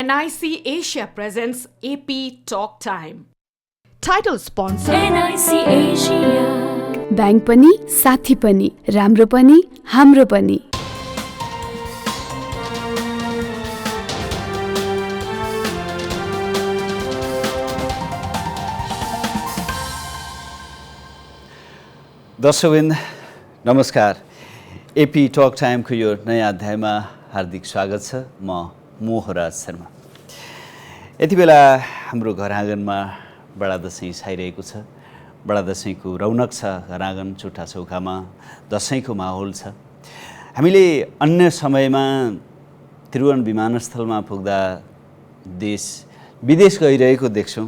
NIC Asia presents AP Talk Time. Title sponsor NIC Asia. Bank पनि साथी पनि राम्रो पनि हाम्रो पनि। दर्शकवृन्द नमस्कार। एपी टक टाइमको यो नयाँ अध्यायमा हार्दिक स्वागत छ। म मोहराज शर्मा। यति बेला हाम्रो घर आँगनमा बडा दशैँ छाइरहेको छ। बडा दशैँको रौनक छ। घर आँगन चुट्टा चौकामा दशैँको माहौल छ। हामीले अन्य समयमा त्रिभुवन विमानस्थलमा पुग्दा देश विदेश गइरहेको देख्छौँ,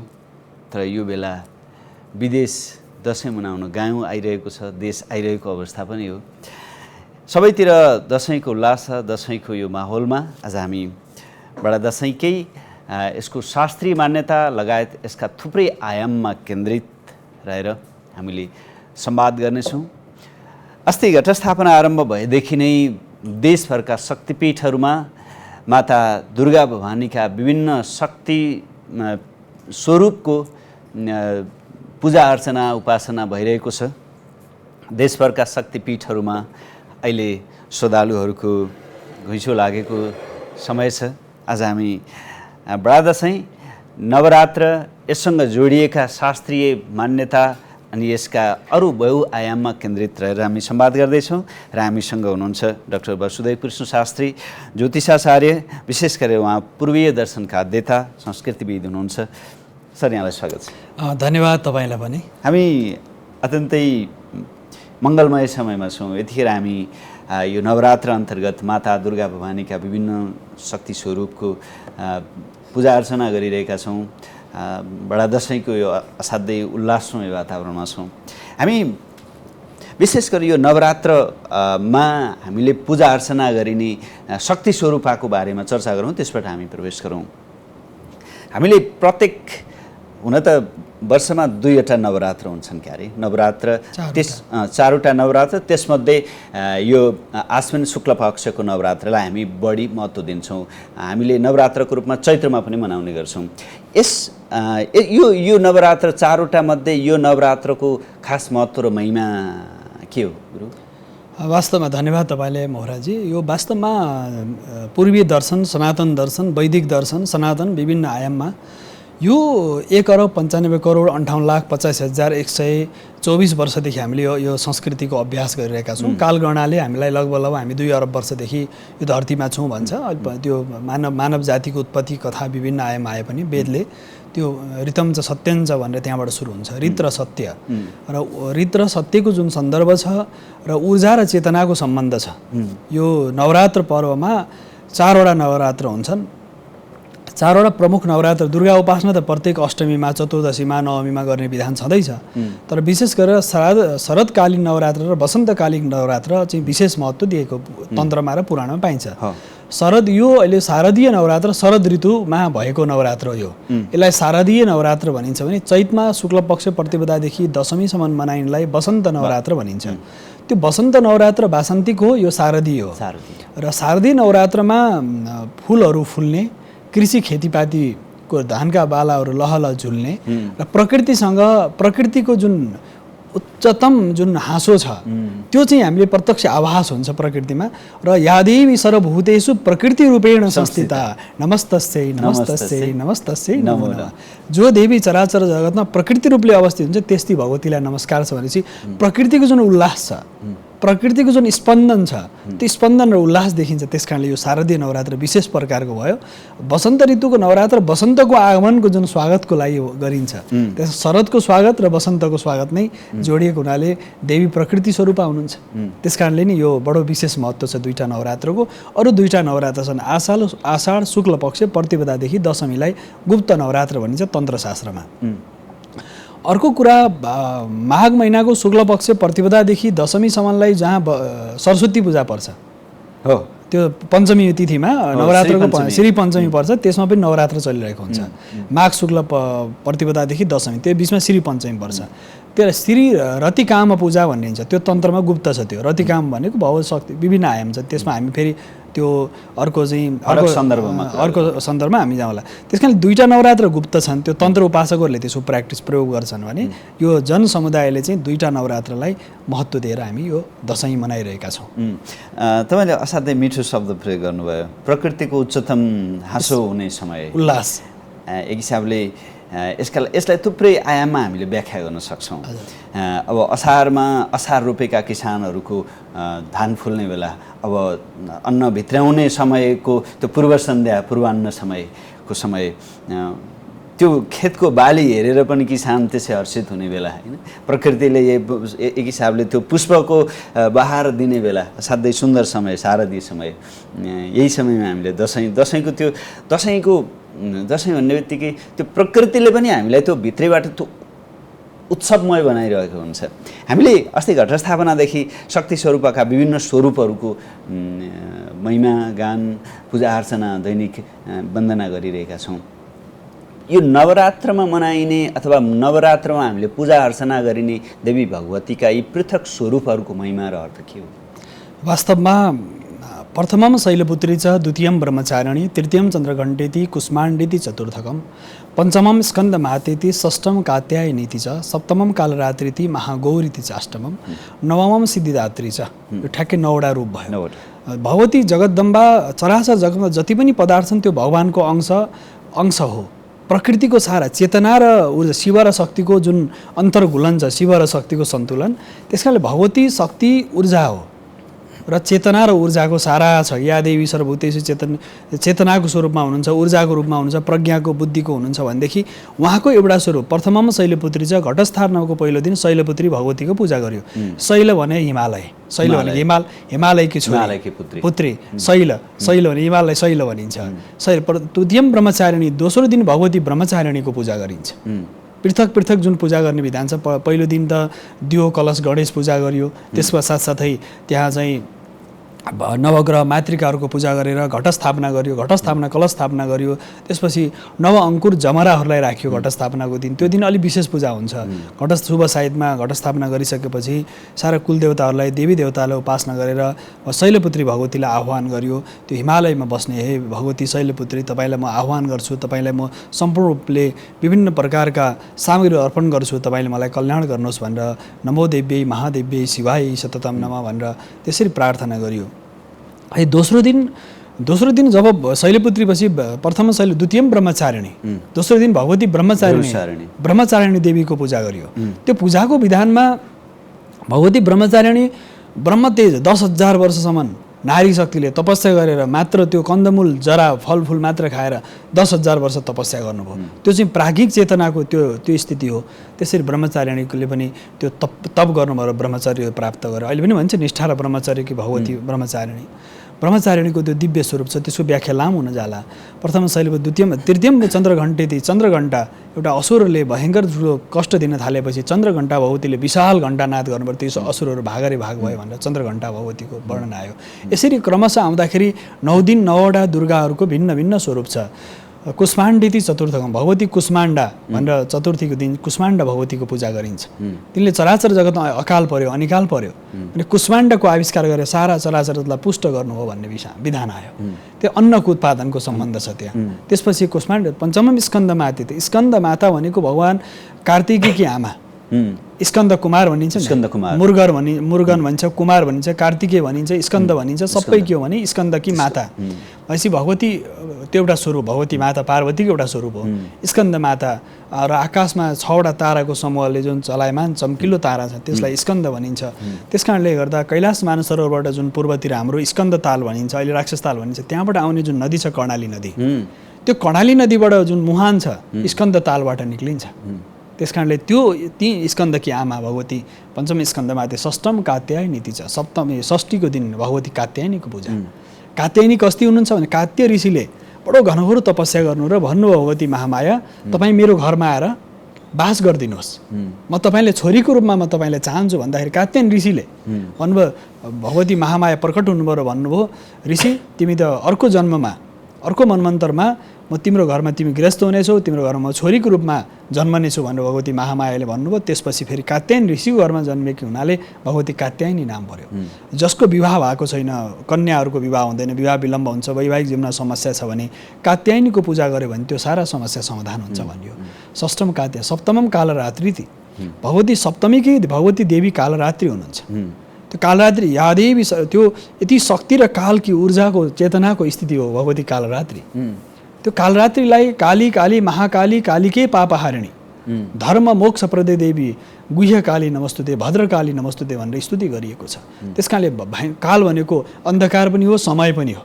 तर यो बेला विदेश दशैँ मनाउन गाउँ आइरहेको छ, देश आइरहेको अवस्था पनि हो। सबैतिर दशैँको उल्लास छ। दशैँको यो माहौलमा आज हामी बडा दशैँकै यसको शास्त्रीय मान्यता लगायत यसका थुप्रै आयाममा केन्द्रित रहेर हामीले संवाद गर्नेछौँ। अस्ति घटस्थापना आरम्भ भएदेखि नै देशभरका शक्तिपीठहरूमा माता दुर्गा भवानीका विभिन्न शक्ति स्वरूपको पूजा अर्चना उपासना भइरहेको छ। देशभरका शक्तिपीठहरूमा अहिले श्रद्धालुहरूको घुइँचो लागेको समय छ। आज हामी बडा दशैँ, नवरात्र, यससँग जोडिएका शास्त्रीय मान्यता अनि यसका अरू बहुआयाममा केन्द्रित रहेर हामी संवाद गर्दैछौँ। र हामीसँग हुनुहुन्छ डाक्टर वसुदेव कृष्ण शास्त्री, ज्योतिषाचार्य, विशेष गरेर उहाँ पूर्वीय दर्शनका अध्येता, संस्कृतिविद हुनुहुन्छ। सर, यहाँलाई स्वागत छ। धन्यवाद तपाईँलाई पनि। हामी अत्यन्तै मङ्गलमय समयमा छौँ। यतिखेर हामी यो नवरात्र अन्तर्गत माता दुर्गा भवानीका विभिन्न शक्ति स्वरूपको पूजा अर्चना गरिरहेका छौँ। बडा दशैँको यो असाध्यै उल्लासमय वातावरणमा छौँ। हामी विशेष गरी यो नवरात्रमा हामीले पूजा अर्चना गरिने शक्ति स्वरूपको बारेमा चर्चा गरौँ, त्यसबाट हामी प्रवेश गरौँ। हामीले प्रत्येक हुन त वर्षमा 2वटा नवरात्र हुन्छन् क्यारे। नवरात्र चारवटा नवरात्र, त्यसमध्ये यो आश्विन शुक्ल पक्षको नवरात्रलाई हामी बढी महत्त्व दिन्छौँ। हामीले नवरात्रको रूपमा चैत्रमा पनि मनाउने गर्छौँ। यो नवरात्र चारवटा मध्ये यो नवरात्रको खास महत्त्व र महिमा के हो गुरु? वास्तवमा धन्यवाद तपाईँले मोहराजी। यो वास्तवमा पूर्वीय दर्शन, सनातन दर्शन, वैदिक दर्शन, सनातन विभिन्न आयाममा यो 1,95,58,85,124 वर्षदेखि हामीले यो संस्कृतिको अभ्यास गरिरहेका छौँ। कालगणनाले हामीलाई लगभग हामी 2 अरब वर्षदेखि यो धरतीमा छौँ भन्छ। त्यो मानव जातिको उत्पत्ति कथा विभिन्न आयाम आए पनि वेदले त्यो ऋतम च सत्यं च भनेर त्यहाँबाट सुरु हुन्छ। ऋत र सत्य, र ऋत र सत्यको जुन सन्दर्भ छ र ऊर्जा र चेतनाको सम्बन्ध छ। यो नवरात्र पर्वमा 4वटा नवरात्र हुन्छन्। 4वटा प्रमुख नवरात्र। दुर्गा उपासना त प्रत्येक अष्टमीमा, चतुर्दशीमा, नवमीमा गर्ने विधान छँदैछ। तर विशेष गरेर शरदकालीन नवरात्र र वसन्तकालीन नवरात्र चाहिँ विशेष महत्त्व दिएको तन्त्रमा र पुराणमा पाइन्छ। शरद, यो अहिले शारदीय नवरात्र, शरद ऋतुमा भएको नवरात्र हो। यसलाई शारदीय नवरात्र भनिन्छ भने चैतमा शुक्ल पक्ष प्रतिपदादेखि दशमीसम्म मनाइनेलाई वसन्त नवरात्र भनिन्छ। त्यो वसन्त नवरात्र वासन्तिक हो, यो शारदीय हो। र शारदीय नवरात्रमा फुलहरू फुल्ने, कृषि खेतीपातीको धानका बालाहरू लहल झुल्ने र प्रकृतिसँग, प्रकृतिको जुन उच्चतम जुन हाँसो छ त्यो चाहिँ हामीले प्रत्यक्ष आभास हुन्छ प्रकृतिमा। र यादेवी सर्वभूतेषु प्रकृति रूपेण संस्थिता नमस्तस्यै नमस्तस्यै नमस्तस्यै नमो नमः। जो देवी चराचर जगतमा प्रकृति रूपले अवस्थित हुन्छ त्यस्ती भगवतीलाई नमस्कार छ भनेपछि प्रकृतिको जुन उल्लास छ, प्रकृतिको जुन स्पन्दन छ, त्यो स्पन्दन र उल्लास देखिन्छ। त्यस कारणले यो शारदीय नवरात्र विशेष प्रकारको भयो। वसन्त ऋतुको नवरात्र वसन्तको आगमनको जुन स्वागतको लागि गरिन्छ। त्यस शरदको स्वागत र वसन्तको स्वागत नै जोडिएको हुनाले देवी प्रकृति स्वरूपा हुनुहुन्छ। त्यस कारणले नि यो बडो विशेष महत्त्व छ 2टा नवरात्रको। अरू 2टा नवरात्र छन्। आषाढ शुक्ल पक्ष प्रतिपदादेखि दशमीलाई गुप्त नवरात्र भनिन्छ तन्त्रशास्त्रमा। अर्को कुरा, माघ महिनाको शुक्ल पक्ष प्रतिपदादेखि दशमीसम्मलाई जहाँ सरस्वती पूजा पर्छ हो, त्यो पञ्चमी तिथिमा नवरात्रको श्री पञ्चमी पर्छ, त्यसमा पनि नवरात्र चलिरहेको हुन्छ। माघ शुक्ल प्रतिपदादेखि दशमी, त्यो बिचमा श्री पञ्चमी पर्छ। त्यो श्री रतिकाम पूजा भन्ने हुन्छ। त्यो तन्त्रमा गुप्त छ। त्यो रतिकाम भनेको भव शक्ति विभिन्न आयाम छ। त्यसमा हामी फेरि त्यो अर्को चाहिँ अर्को सन्दर्भमा हामी जाउँला। त्यस कारण दुईवटा नवरात्र गुप्त छन्, त्यो तन्त्र उपासकहरूले त्यसको प्र्याक्टिस प्रयोग गर्छन् भने यो जनसमुदायले चाहिँ दुईवटा नवरात्रलाई महत्त्व दिएर हामी यो दसैँ मनाइरहेका छौँ। तपाईँले असाध्यै मिठो शब्द प्रयोग गर्नुभयो, प्रकृतिको उच्चतम हाँसो हुने समय, उल्लास। एक हिसाबले यसलाई थुप्रै आयाममा हामीले व्याख्या गर्न सक्छौँ। अब असार रोपेका किसानहरूको धान फुल्ने बेला, अब अन्न भित्राउने समयको त्यो पूर्व सन्ध्या पूर्वान्न समयको समय, त्यो खेतको बाली हेरेर पनि किसान त्यसै हर्षित हुने बेला होइन, प्रकृतिले एक हिसाबले त्यो पुष्पको बहार दिने बेला, असाध्यै सुन्दर समय, शारदीय समय, यही समयमा हामीले दसैँ भन्ने बित्तिकै त्यो प्रकृतिले पनि हामीलाई त्यो भित्रैबाट त्यो उत्सवमय बनाइरहेको हुन्छ। हामीले अस्ति घटस्थापनादेखि शक्ति स्वरूपका विभिन्न स्वरूपहरूको महिमा गान पूजा अर्चना दैनिक वन्दना गरिरहेका छौँ। यो नवरात्रमा मनाइने अथवा नवरात्रमा हामीले पूजा अर्चना गरिने देवी भगवतीका यी पृथक स्वरूपहरूको महिमा र अर्थ के हो? वास्तवमा प्रथमम शैलपुत्री च द्वितीयम ब्रह्मचारिणी तृतीयम चन्द्रघण्टेति कुष्माण्डेति चतुर्थकम पञ्चमम स्कन्दमातेति षष्ठम कात्यायनीति च सप्तमम कालरात्रिति महागौरीति च अष्टमम नवमम सिद्धिदात्री च। यो ठ्याक्कै 9वटा रूप भयो। भगवती जगदम्बा चराचर जगतमा जति पनि पदार्थ छन् त्यो भगवानको अंश हो। प्रकृतिको सारा चेतना र ऊर्जा, शिव र शक्तिको जुन अन्तर्घुलन छ, शिव र शक्तिको सन्तुलन, त्यसकारणले भगवती शक्ति ऊर्जा हो र चेतना र ऊर्जाको सारा छ। या देवी सर्वभूतेषु चेतनाको स्वरूपमा हुनुहुन्छ, ऊर्जाको रूपमा हुनुहुन्छ, प्रज्ञाको बुद्धिको हुनुहुन्छ भनेदेखि उहाँको एउटा स्वरूप प्रथमम शैलपुत्री चाहिँ घटस्थापनाको पहिलो दिन शैलपुत्री भगवतीको पूजा गर्यो। शैल भने हिमालय, शैल भने हिमालयकी पुत्री, शैल भने हिमालय शैल भनिन्छ। द्वितीयम ब्रह्मचारिणी, दोस्रो दिन भगवती ब्रह्मचारिणीको पूजा गरिन्छ। पृथक पृथक जुन पूजा गर्ने विधान छ, पहिलो दिन त दियो कलश गणेश पूजा गरियो, त्यसको साथसाथै त्यहाँ चाहिँ नवग्रह मातृकाहरूको पूजा गरेर घटस्थापना गरियो, घटस्थापना कलश स्थापना गरियो। त्यसपछि नव अङ्कुर जमराहरूलाई राखियो घटस्थापनाको दिन। त्यो दिन अलिक विशेष पूजा हुन्छ। शुभ साइतमा घटस्थापना गरिसकेपछि सारा कुलदेवताहरूलाई, देवी देवतालाई उपासना गरेर शैलपुत्री भगवतीलाई आह्वान गरियो। त्यो हिमालयमा बस्ने हे भगवती शैलपुत्री, तपाईँलाई म आह्वान गर्छु, तपाईँलाई म सम्पूर्ण रूपले विभिन्न प्रकारका सामग्री अर्पण गर्छु, तपाईँले मलाई कल्याण गर्नुहोस् भनेर नमो देव्यै महादेव्यै शिवाय सततम नमः भनेर त्यसरी प्रार्थना गरियो। है दोस्रो दिन जब शैलपुत्री पछि द्वितीयम ब्रह्मचारिणी, दोस्रो दिन भगवती ब्रह्मचारिणी देवीको पूजा गरियो। त्यो पूजाको विधानमा भगवती ब्रह्मचारिणी ब्रह्मतेज 10,000 वर्षसम्म नारी शक्तिले तपस्या गरेर मात्र त्यो कन्दमूल जरा फलफुल मात्र खाएर 10,000 वर्ष तपस्या गर्नुभयो। त्यो चाहिँ प्राज्ञिक चेतनाको त्यो स्थिति हो। त्यसरी ब्रह्मचारिणीले पनि त्यो तप गर्नुभयो, ब्रह्मचर्य प्राप्त गर्यो। अहिले पनि भन्छ निष्ठा र ब्रह्मचर्यकी भगवती ब्रह्मचारिणीको त्यो दिव्य स्वरूप छ। त्यसको व्याख्या लामो हुन जाला। प्रथम शैलपुत्री, तृतीयम चन्द्रघण्टेति, चन्द्रघण्टा एउटा असुरले भयङ्कर ठुलो कष्ट दिन थालेपछि चन्द्रघण्टा भगवतीले विशाल घण्टानाद गर्नुभयो, त्यो असुरहरू भागरे भाग भयो भनेर चन्द्रघण्टा भगवतीको वर्णन आयो। यसरी क्रमशः आउँदाखेरि 9 दिन 9वटा दुर्गाहरूको भिन्न भिन्न स्वरूप छ। कुष्माण्डेति चतुर्थकम, भगवती कुष्माण्डा भनेर चतुर्थीको दिन कुष्माण्डा भगवतीको पूजा गरिन्छ। तिनले चराचर जगतमा अकाल पर्यो, अनिकाल पर्यो, अनि कुष्माण्डाको आविष्कार गरेर सारा चराचरलाई पुष्ट गर्नु हो भन्ने विधान आयो। त्यो अन्नको उत्पादनको सम्बन्ध छ त्यहाँ। त्यसपछि कुष्माण्ड पञ्चमम स्कन्दमाते, स्कन्द माता भनेको भगवान कार्तिकेयकी आमा, स्कन्द कुमार भनिन्छ, मुर्गन भनिन्छ, कुमार भनिन्छ, कार्तिकेय भनिन्छ, स्कन्द भनिन्छ, सबै के हो भने स्कन्दकी माता। भनेपछि भगवती त्यो एउटा स्वरूप, भगवती माता पार्वतीको एउटा स्वरूप हो स्कन्द माता। र आकाशमा 6वटा ताराको समूहले जुन चलायमान चम्किलो तारा छ त्यसलाई स्कन्द भनिन्छ। त्यस कारणले गर्दा कैलाश मानसरोवरबाट जुन पूर्वतिर हाम्रो स्कन्द ताल भनिन्छ, अहिले राक्षस ताल भनिन्छ, त्यहाँबाट आउने जुन नदी छ कर्णाली नदी, त्यो कर्णाली नदीबाट जुन मुहान छ स्कन्द तालबाट निक्लिन्छ। त्यस कारणले ती स्कन्दकी आमा भगवती पञ्चम स्कन्दमाते, षष्ठम कात्यायनीति छ, षष्ठीको दिन भगवती कात्यायनीको पूजा। कात्यायनी कस्ती हुनुहुन्छ भने कात्य ऋषिले बडो घनघोर तपस्या गर्नु र भन्नुभयो भगवती महामाया तपाईँ मेरो घरमा आएर बास गरिदिनुहोस्, म तपाईँले छोरीको रूपमा म तपाईँलाई चाहन्छु भन्दाखेरि कात्यायन ऋषिले भन्नुभयो, भगवती महामाया प्रकट हुनुभयो र भन्नुभयो ऋषि तिमी त अर्को जन्ममा अर्को मनमन्तरमा म तिम्रो घरमा तिमी गृहस्थ हुनेछौ, तिम्रो घरमा म छोरीको रूपमा जन्मनेछु भनेर भगवती महामायाले भन्नुभयो। त्यसपछि फेरि कात्यायन ऋषिको घरमा जन्मेकी हुनाले भगवती कात्यायनी नाम पर्यो। जसको विवाह भएको छैन, कन्याहरूको विवाह हुँदैन, विवाह विलम्ब हुन्छ, वैवाहिक जीवनमा समस्या छ भने कात्यायनीको पूजा गर्यो भने त्यो सारा समस्या समाधान हुन्छ भनियो। षष्ठम कात्यायन, सप्तमम कालरात्रि। भगवती सप्तमीकी भगवती देवी कालरात्रि हुनुहुन्छ। त्यो कालरात्रि यादेवी, त्यो यति शक्ति र कालकी ऊर्जाको चेतनाको स्थिति हो भगवती कालरात्रि। त्यो कालरात्रिलाई काली काली महाकाली कालिके पापहारिणी, धर्म मोक्ष प्रदे देवी गुह्य काली नमस्तुते भद्रकाली नमस्तुते भनेर स्तुति गरिएको छ। त्यस कारणले काल भनेको अन्धकार पनि हो, समय पनि हो।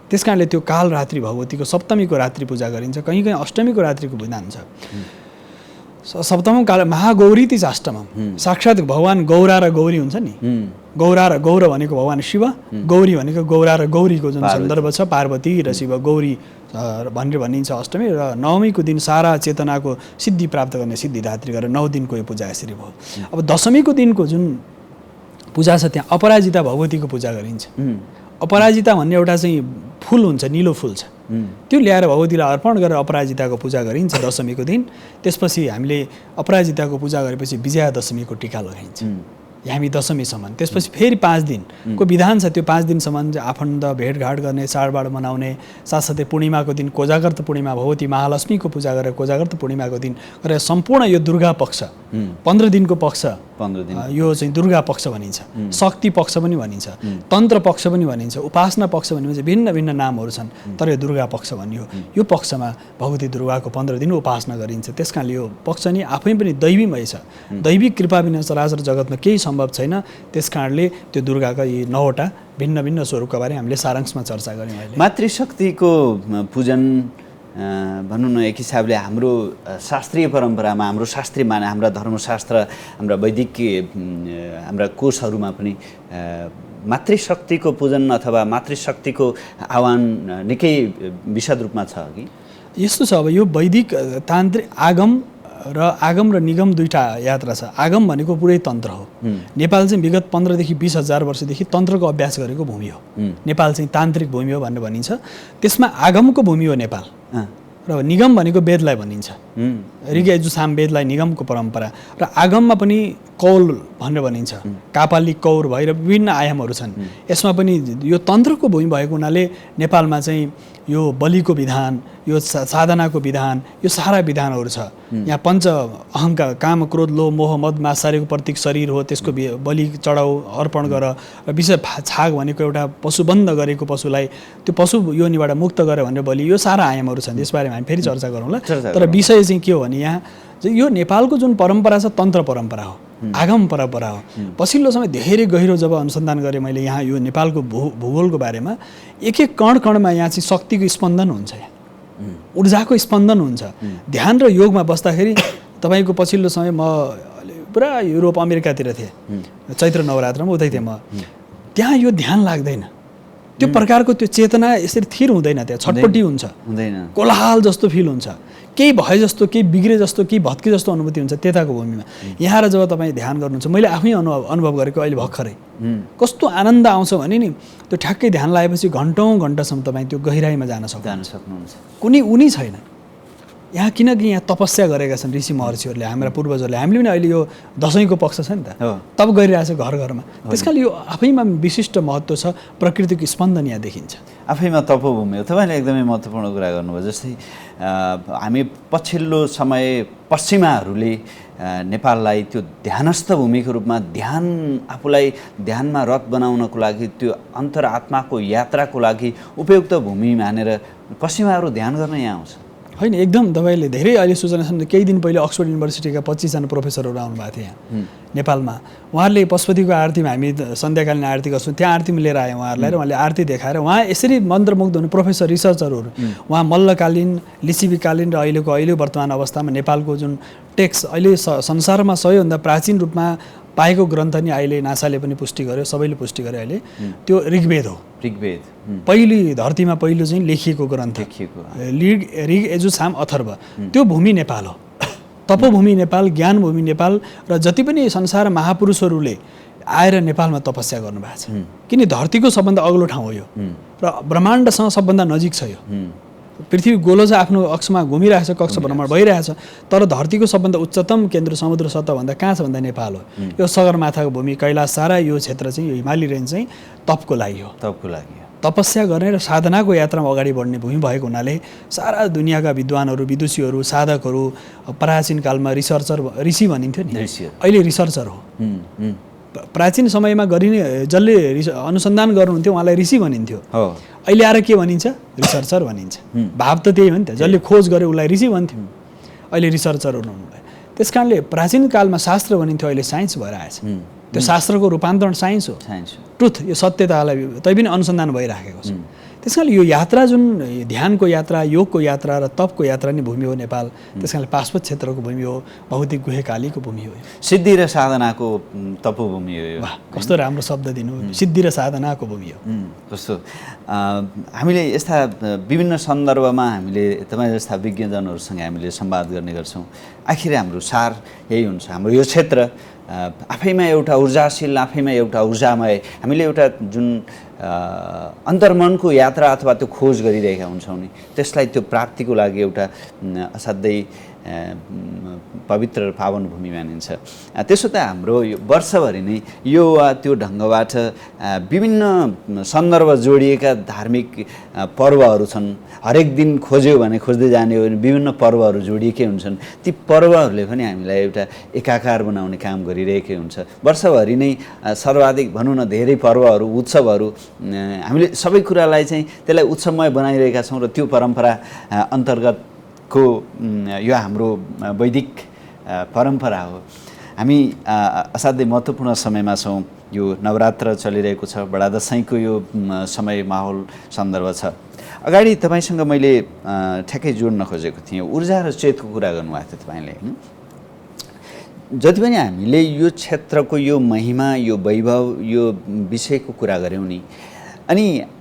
त्यस कारणले त्यो कालरात्रि भगवतीको सप्तमीको रात्रि पूजा गरिन्छ। कहीँ कहीँ अष्टमीको रात्रिको विधान छ। सप्तमम काल महागौरी ती अष्टमम, साक्षात् भगवान गौरा र गौरी हुन्छ नि। गौरा र गौर भनेको भगवान शिव, गौरी भनेको गौरा र गौरीको जुन सन्दर्भ छ, पार्वती र शिव गौरी भनेर भनिन्छ अष्टमी। र नवमीको दिन सारा चेतनाको सिद्धि प्राप्त गर्ने सिद्धिदात्री गरेर 9 दिनको यो पूजा यसरी भयो। अब दशमीको दिनको जुन पूजा छ त्यहाँ अपराजिता भगवतीको पूजा गरिन्छ। अपराजिता भन्ने एउटा चाहिँ फुल हुन्छ, निलो फुल छ, त्यो ल्याएर भगवतीलाई अर्पण गरेर अपराजिताको पूजा गरिन्छ दशमीको दिन। त्यसपछि हामीले अपराजिताको पूजा गरेपछि विजया दशमीको टीका लगाइन्छ हामी दशमीसम्म। त्यसपछि फेरि 5 दिनको विधान छ। त्यो 5 दिनसम्म आफन्त भेटघाट गर्ने, चाडबाड मनाउने, साथसाथै पूर्णिमाको दिन कोजागर्त पूर्णिमा भगवती महालक्ष्मीको पूजा गरेर कोजागर्त पूर्णिमाको दिन गरेर सम्पूर्ण यो दुर्गा पक्ष 15 दिनको पक्ष, 15 दिन यो चाहिँ दुर्गा पक्ष भनिन्छ, शक्ति पक्ष पनि भनिन्छ, तन्त्र पक्ष पनि भनिन्छ, उपासना पक्ष भनिन्छ। भिन्न भिन्न नामहरू छन्, तर यो दुर्गा पक्ष भनियो। यो पक्षमा भगवती दुर्गाको 15 दिन उपासना गरिन्छ। त्यस कारणले यो पक्ष नि आफै पनि दैवीमय छ। दैविक कृपा बिना चराचर जगतमा केही सम्भव छैन। त्यस कारणले त्यो दुर्गाका यी 9वटा भिन्न भिन्न स्वरूपका बारे हामीले सारांशमा चर्चा गऱ्यौँ अहिले। मातृशक्तिको पूजन भनौँ न, एक हिसाबले हाम्रो शास्त्रीय परम्परामा, हाम्रो शास्त्रीय माने, हाम्रा धर्मशास्त्र, हाम्रा वैदिक हाम्रा कोषहरूमा पनि मातृशक्तिको पूजन अथवा मातृशक्तिको आह्वान निकै विशद रूपमा छ कि? यस्तो छ, अब यो वैदिक तान्त्रिक आगम र निगम दुईटा यात्रा छ। आगम भनेको पुरै तन्त्र हो। नेपाल चाहिँ विगत 15 देखि 20 हजार वर्षदेखि तन्त्रको अभ्यास गरेको भूमि हो। नेपाल चाहिँ तान्त्रिक भूमि हो भनेर भनिन्छ। त्यसमा आगमको भूमि हो नेपाल, र निगम भनेको वेदलाई भनिन्छ। ऋग यजुर साम वेदलाई निगमको परम्परा। र आगममा पनि कौल भनेर भनिन्छ, कापाली कौर भएर विभिन्न आयामहरू छन्। यसमा पनि यो तन्त्रको भूमि भएको हुनाले नेपालमा चाहिँ यो बलिको विधान, यो साधनाको विधान, यो सारा विधानहरू छ। यहाँ पञ्च अहङ्कार, काम क्रोध लोभ मोह मद मात्सर्यको प्रतीक शरीर हो, त्यसको बलि चढाउ अर्पण गर। र विषय छाग भनेको एउटा पशुबन्ध गरेको पशुलाई त्यो पशु योनिबाट मुक्त गरे भनेर बलि। यो सारा आयामहरू छन्, त्यसबारेमा हामी फेरि चर्चा गरौँला। तर विषय चाहिँ के हो भने यहाँ यो नेपालको जुन परम्परा छ तन्त्र परम्परा हो, आगम परम्परा हो। पछिल्लो समय धेरै गहिरो जब अनुसन्धान गरेँ मैले यहाँ यो नेपालको भूगोलको बारेमा, एक एक कण कणमा यहाँ चाहिँ शक्तिको स्पन्दन हुन्छ, यहाँ ऊर्जाको स्पन्दन हुन्छ। ध्यान र योगमा बस्दाखेरि तपाईँको पछिल्लो समय म पुरा युरोप अमेरिकातिर थिएँ, चैत्र नवरात्रमा उतै थिएँ म। त्यहाँ यो ध्यान लाग्दैन, त्यो प्रकारको त्यो चेतना यसरी थिर हुँदैन, त्यहाँ छटपट्टि हुन्छ, कोलाहल जस्तो फिल हुन्छ, केही भए जस्तो, केही बिग्रे जस्तो, केही भत्के जस्तो अनुभूति हुन्छ त्यताको भूमिमा। यहाँ र जब तपाईँ ध्यान गर्नुहुन्छ, मैले आफै अनुभव गरेको अहिले भर्खरै कस्तो आनन्द आउँछ भने नि, त्यो ठ्याक्कै ध्यान लगाएपछि घन्टौँ घन्टासम्म तपाईँ त्यो गहिराइमा जान सक्नुहुन्छ। कुनै उनी छैन यहाँ, किनकि यहाँ तपस्या गरेका छन् ऋषि महर्षिहरूले, हाम्रा पूर्वजहरूले। हामीले पनि अहिले यो दशैँको पक्ष छ नि त, तप गरिरहेछ घर घरमा। त्यस कारणले यो आफैमा विशिष्ट महत्त्व छ, प्रकृतिको स्पन्दन यहाँ देखिन्छ। आफैमा तपोभूमि हो। तपाईँले एकदमै महत्त्वपूर्ण कुरा गर्नुभयो। जस्तै हामी पछिल्लो समय पश्चिमाहरूले नेपाललाई त्यो ध्यानस्थ भूमिको रूपमा, ध्यान आफूलाई ध्यानमा रत बनाउनको लागि, त्यो अन्तरात्माको यात्राको लागि उपयुक्त भूमि मानेर पश्चिमाहरू ध्यान गर्न यहाँ आउँछ। होइन, एकदम तपाईँले धेरै अहिले सूचना छन्। केही दिन पहिले अक्सफोर्ड युनिभर्सिटीका 25 जना प्रोफेसरहरू आउनुभएको थियो यहाँ नेपालमा। उहाँहरूले पशुपतिको आरतीमा, हामी सन्ध्याकालीन आरती गर्छौँ, त्यहाँ आरतीमा लिएर आए उहाँहरूलाई, र उहाँले आरती देखाएर उहाँ यसरी मन्त्रमुग्ध हुने प्रोफेसर रिसर्चरहरू। उहाँ मल्लकालीन, लिच्छवीकालीन र अहिले वर्तमान अवस्थामा नेपालको जुन टेक्स्ट अहिले संसारमा सबैभन्दा प्राचीन रूपमा पाएको ग्रन्थ नि अहिले नासाले पनि पुष्टि गर्यो, सबैले पुष्टि गर्यो अहिले, त्यो ऋग्वेद हो। ऋग्वेद पहिलो धरतीमा पहिलो चाहिँ लेखिएको ग्रन्थ, ऋग यजुर साम अथर्व। त्यो भूमि नेपाल हो, तपोभूमि नेपाल, ज्ञान भूमि नेपाल। र जति पनि संसार महापुरुषहरूले आएर नेपालमा तपस्या गर्नुभएको छ। किन धरतीको सबभन्दा अग्लो ठाउँ हो यो र ब्रह्माण्डसँग सबभन्दा नजिक छ यो। पृथ्वी गोलो चाहिँ आफ्नो अक्षमा घुमिरहेछ, कक्ष भ्रमण भइरहेछ, तर धरतीको सबभन्दा उच्चतम केन्द्र समुद्र सतहभन्दा कहाँ छ भन्दा नेपाल हो। यो सगरमाथाको भूमि, कैलाश, सारा यो क्षेत्र चाहिँ यो हिमाली रेन्ज चाहिँ तपको लागि हो। तपको लागि तपस्या गर्ने र साधनाको यात्रामा अगाडि बढ्ने भूमि भएको हुनाले सारा दुनियाँका विद्वानहरू, विदुषीहरू, साधकहरू, प्राचीन कालमा ऋषि भनिन्थ्यो नि, अहिले रिसर्चर हो। प्राचीन समयमा गरिने जसले अनुसन्धान गर्नुहुन्थ्यो उहाँलाई ऋषि भनिन्थ्यो, अहिले आएर के भनिन्छ? रिसर्चर भनिन्छ। भाव त त्यही हो नि त, जसले खोज गर्यो उसलाई ऋषि भन्थ्यो, अहिले रिसर्चर हुनुभयो। त्यस कारणले प्राचीन कालमा शास्त्र भनिन्थ्यो, अहिले साइन्स भएर आएछ। त्यो शास्त्रको रूपान्तरण साइन्स हो, ट्रुथ, यो सत्यतालाई तै पनि अनुसन्धान भइराखेको छ। त्यस कारणले यो यात्रा जुन ध्यानको यात्रा, योगको यात्रा र तपको यात्रा नै भूमि हो नेपाल। त्यस कारणले पाशुपत क्षेत्रको भूमि हो, भौतिक गुहेकालीको भूमि हो, सिद्धि र साधनाको तपोभूमि हो यो। कस्तो राम्रो शब्द दिनु, सिद्धि र साधनाको भूमि हो। कस्तो हामीले यस्ता विभिन्न सन्दर्भमा हामीले तपाईँ जस्ता विज्ञजनहरूसँग हामीले संवाद गर्ने गर्छौँ। आखिर हाम्रो सार यही हुन्छ, हाम्रो यो क्षेत्र आफैमा एउटा ऊर्जाशील, आफैमा एउटा ऊर्जामय, हामीले एउटा जुन अन्तर्मनको यात्रा अथवा त्यो खोज गरिरहेका हुन्छौँ नि, त्यसलाई त्यो प्राप्तिको लागि एउटा असाध्यै पवित्र र पावन भूमि मानिन्छ। त्यसो त हाम्रो यो वर्षभरि नै यो वा त्यो ढङ्गबाट विभिन्न सन्दर्भ जोडिएका धार्मिक पर्वहरू छन्। हरेक दिन खोज्यो भने खोज्दै जाने हो भने विभिन्न पर्वहरू जोडिएकै हुन्छन्। ती पर्वहरूले पनि हामीलाई एउटा एकाकार बनाउने काम गरिरहेकै हुन्छ। वर्षभरि नै सर्वाधिक भनौँ न धेरै पर्वहरू, उत्सवहरू, हामीले सबै कुरालाई चाहिँ त्यसलाई उत्सवमय बनाइरहेका छौँ र त्यो परम्परा अन्तर्गतको यो हाम्रो वैदिक परम्परा हो। हामी असाध्यै महत्त्वपूर्ण समयमा छौँ। यो नवरात्र चलिरहेको छ, बडा दशैँको यो समय, माहौल, सन्दर्भ छ। अगाडि तपाईँसँग मैले ठ्याक्कै जोड्न खोजेको थिएँ, ऊर्जा र चेतको कुरा गर्नुभएको थियो तपाईँले। जति पनि हामीले यो क्षेत्रको यो महिमा, यो वैभव, यो विषयको कुरा गऱ्यौँ नि, अनि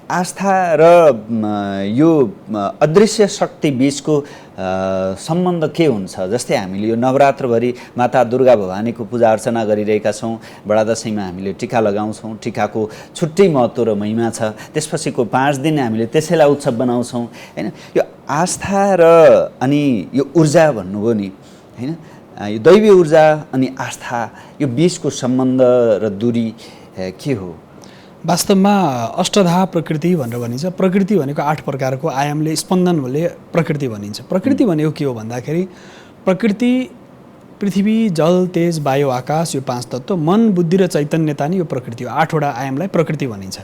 आस्था र यो अदृश्य शक्ति बीचको सम्बन्ध के हुन्छ? जस्तै हामीले यो नवरात्रभरि माता दुर्गा भवानीको पूजा अर्चना गरिरहेका छौँ। बडा दशैँमा हामीले टिका लगाउँछौँ, टिकाको छुट्टै महत्त्व र महिमा छ। त्यसपछिको 5 दिन हामीले त्यसैलाई उत्सव बनाउँछौँ, होइन? यो आस्था र अनि यो ऊर्जा भन्नुभयो नि, होइन? यो दैवी ऊर्जा अनि आस्था, यो बीचको सम्बन्ध र दूरी के हो? वास्तवमा अष्टधा प्रकृति भनेर भनिन्छ। प्रकृति भनेको 8 प्रकारको आयामले स्पन्दनले प्रकृति भनिन्छ। प्रकृति भनेको के हो भन्दाखेरि प्रकृति पृथ्वी, जल, तेज, वायु, आकाश, यो 5 तत्त्व, मन, बुद्धि र चैतन्यता नै यो प्रकृति हो। 8 वटा आयामलाई प्रकृति भनिन्छ।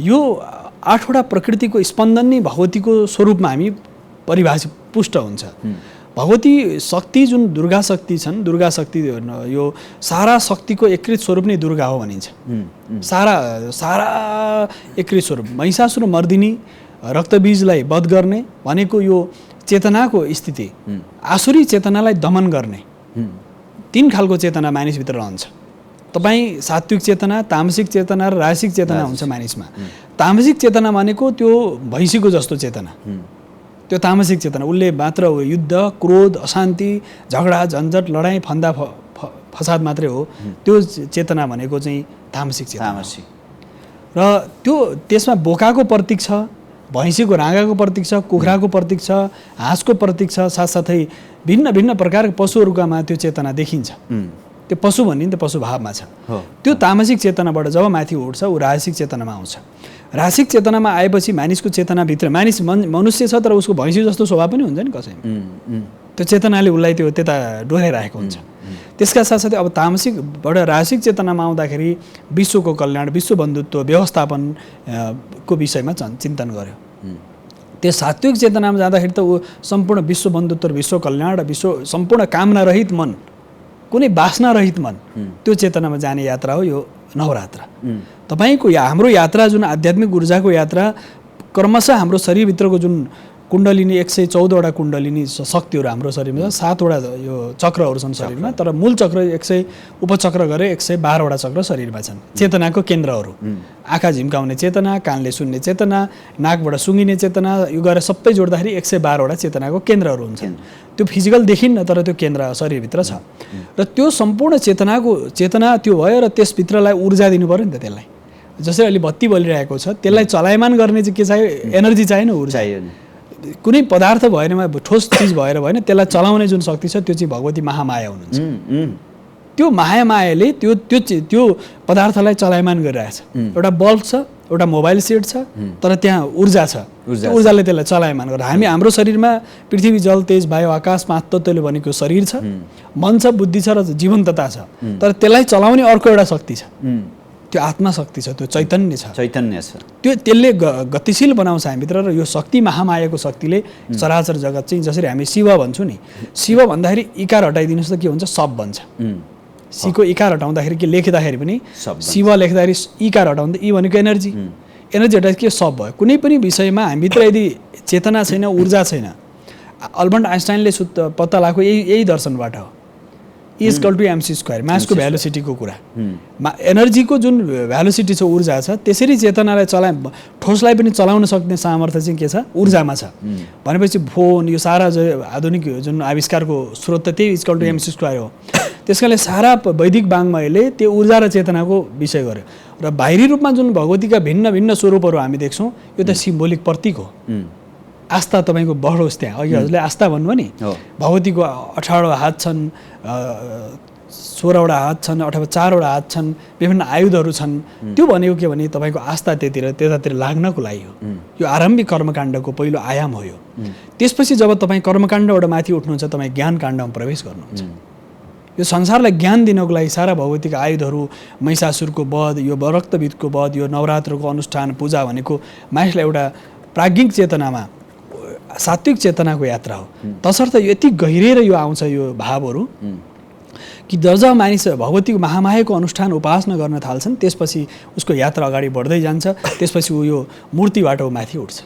यो 8 वटा प्रकृतिको स्पन्दन नै भगवतीको स्वरूपमा हामी परिभाषित पुष्ट हुन्छ। भगवती शक्ति जुन दुर्गा शक्ति छन्, दुर्गा शक्ति यो सारा शक्तिको एकीकृत स्वरूप नै दुर्गा हो भनिन्छ। सारा एकीकृत स्वरूप। महिषासुर मर्दिनी रक्तबीजलाई वध गर्ने भनेको यो चेतनाको स्थिति, आसुरी चेतनालाई दमन गर्ने। 3 खालको चेतना मानिसभित्र रहन्छ। तपाईँ सात्विक चेतना, तामसिक चेतना र राजसिक चेतना हुन्छ मानिसमा। तामसिक चेतना भनेको त्यो भैँसीको जस्तो चेतना, त्यो तामसिक चेतना। उसले मात्र युद्ध, क्रोध, अशान्ति, झगडा, झन्झट, लडाइँ, फन्दा फसाद मात्रै हो। त्यो चेतना भनेको चाहिँ तामसिक चेतना। र त्यो त्यसमा बोकाको प्रतीक छ, भैँसीको राँगाको प्रतीक छ, कुखुराको प्रतीक छ, हाँसको प्रतीक छ, साथसाथै भिन्न भिन्न प्रकारको पशुहरूकामा त्यो चेतना देखिन्छ। त्यो पशु भन्ने त पशु भावमा छ। त्यो तामसिक चेतनाबाट जब माथि उठ्छ ऊ राजसिक चेतनामा आउँछ। राजसिक चेतनामा आएपछि मानिसको चेतनाभित्र मनुष्य छ तर उसको भैँसी जस्तो स्वभाव पनि हुन्छ नि कसैमा। त्यो चेतनाले उसलाई त्यो त्यता डोराइरहेको हुन्छ। त्यसका साथसाथै अब तामसिकबाट राजसिक चेतनामा आउँदाखेरि विश्वको कल्याण, विश्व बन्धुत्व, व्यवस्थापन को विषयमा चिन्तन गर्यो। त्यो सात्विक चेतनामा जाँदाखेरि त ऊ सम्पूर्ण विश्व बन्धुत्व, विश्व कल्याण र विश्व सम्पूर्ण कामना रहित मन, कुनै वासना रहित मन, त्यो चेतनामा जाने यात्रा हो यो नवरात्र। तपाईँको हाम्रो यात्रा जुन आध्यात्मिक ऊर्जाको यात्रा क्रमशः हाम्रो शरीरभित्रको जुन कुण्डलिनी 114वटा कुण्डलिनी शक्तिहरू हाम्रो शरीरमा छ, 7वटा यो चक्रहरू छन् शरीरमा, तर मूल चक्र 100 उपचक्र गरे 112वटा चक्र शरीरमा छन्। चेतनाको केन्द्रहरू, आँखा झिम्काउने चेतना, कानले सुन्ने चेतना, नाकबाट सुँघिने चेतना, यो गरेर सबै जोड्दाखेरि 112वटा चेतनाको केन्द्रहरू हुन्छन्। त्यो फिजिकल देखिन्न तर त्यो केन्द्र शरीरभित्र छ र त्यो सम्पूर्ण चेतना त्यो भयो र त्यसभित्रलाई ऊर्जा दिनु पर्यो नि त। त्यसलाई जसरी अहिले बत्ती बलिरहेको छ त्यसलाई चलायमान गर्ने चाहिँ के चाहियो? एनर्जी चाहिएन, ऊर्जा चाहियो। कुनै पदार्थ भएन, ठोस चिज भएर भएन, त्यसलाई चलाउने जुन शक्ति छ त्यो चाहिँ भगवती महामाया हुनुहुन्छ। त्यो महामायाले त्यो पदार्थलाई चलायमान गरिरहेछ। एउटा बल्ब छ, एउटा मोबाइल सेट छ, तर त्यहाँ ऊर्जा छ, ऊर्जाले त्यसलाई चलायमान गरेर हाम्रो शरीरमा पृथ्वी, जल, तेज, वायु, आकाश 5 तत्त्वले बनेको शरीर छ, मन छ, बुद्धि छ र जीवन्तता छ, तर त्यसलाई चलाउने अर्को एउटा शक्ति छ, त्यो आत्मा शक्ति छ, त्यो चैतन्य छ, त्यसले गतिशील बनाउँछ हामीभित्र। र यो शक्ति महामायाको शक्तिले चराचर जगत चाहिँ जसरी हामी शिव भन्छौँ नि, शिव भन्दाखेरि इकार हटाइदिनुहोस् त के हुन्छ? सब बन्छ। सीको इकार हटाउँदाखेरि के लेख्दाखेरि पनि शिव लेख्दाखेरि इकार हटाउँदा ई भनेको एनर्जी, एनर्जी हटाए के सब भयो। कुनै पनि विषयमा हामीभित्र यदि चेतना छैन, ऊर्जा छैन, अल्बर्ट आइन्स्टाइनले पत्ता लगाएको यही दर्शनबाट हो, E=mc², मासको भ्यालोसिटीको कुरा। एनर्जीको जुन भ्यालोसिटी छ, ऊर्जा छ, त्यसरी चेतनालाई ठोसलाई पनि चलाउन सक्ने सामर्थ्य चाहिँ के छ? ऊर्जामा छ। भनेपछि फोन, यो सारा आधुनिक जुन आविष्कारको स्रोत त्यही E=mc² हो। त्यसकारणले सारा वैदिक वाङ्मयले त्यो ऊर्जा र चेतनाको विषय गर्यो। र बाहिरी रूपमा जुन भगवतीका भिन्न भिन्न स्वरूपहरू हामी देख्छौँ, यो त सिम्बोलिक प्रतीक हो। आस्था तपाईँको बढोस् त्यहाँ। अघि हजुरले आस्था भन्नुभयो नि, भगवतीको 18वटा हात छन्, 16वटा हात छन्, अथवा 4वटा हात छन्, विभिन्न आयुधहरू छन्। त्यो भनेको के भने तपाईँको आस्था त्यतातिर लाग्नको लागि हो। यो आरम्भिक कर्मकाण्डको पहिलो आयाम हो यो। त्यसपछि जब तपाईँ कर्मकाण्डबाट माथि उठ्नुहुन्छ, तपाईँ ज्ञान काण्डमा प्रवेश गर्नुहुन्छ। यो संसारलाई ज्ञान दिनको लागि सारा भगवतीका आयुधहरू, महिषासुरको वध, यो रक्तबिदको वध, यो नवरात्रको अनुष्ठान, पूजा भनेको मानिसलाई एउटा प्राज्ञिक चेतनामा, सात्विक चेतनाको यात्रा हो। तसर्थ यति गहिरेर यो आउँछ यो भावहरू कि जब मानिस भगवतीको महामायाको अनुष्ठान उपासना गर्न थाल्छन्, त्यसपछि उसको यात्रा अगाडि बढ्दै जान्छ। त्यसपछि ऊ यो मूर्तिबाट ऊ माथि उठ्छ।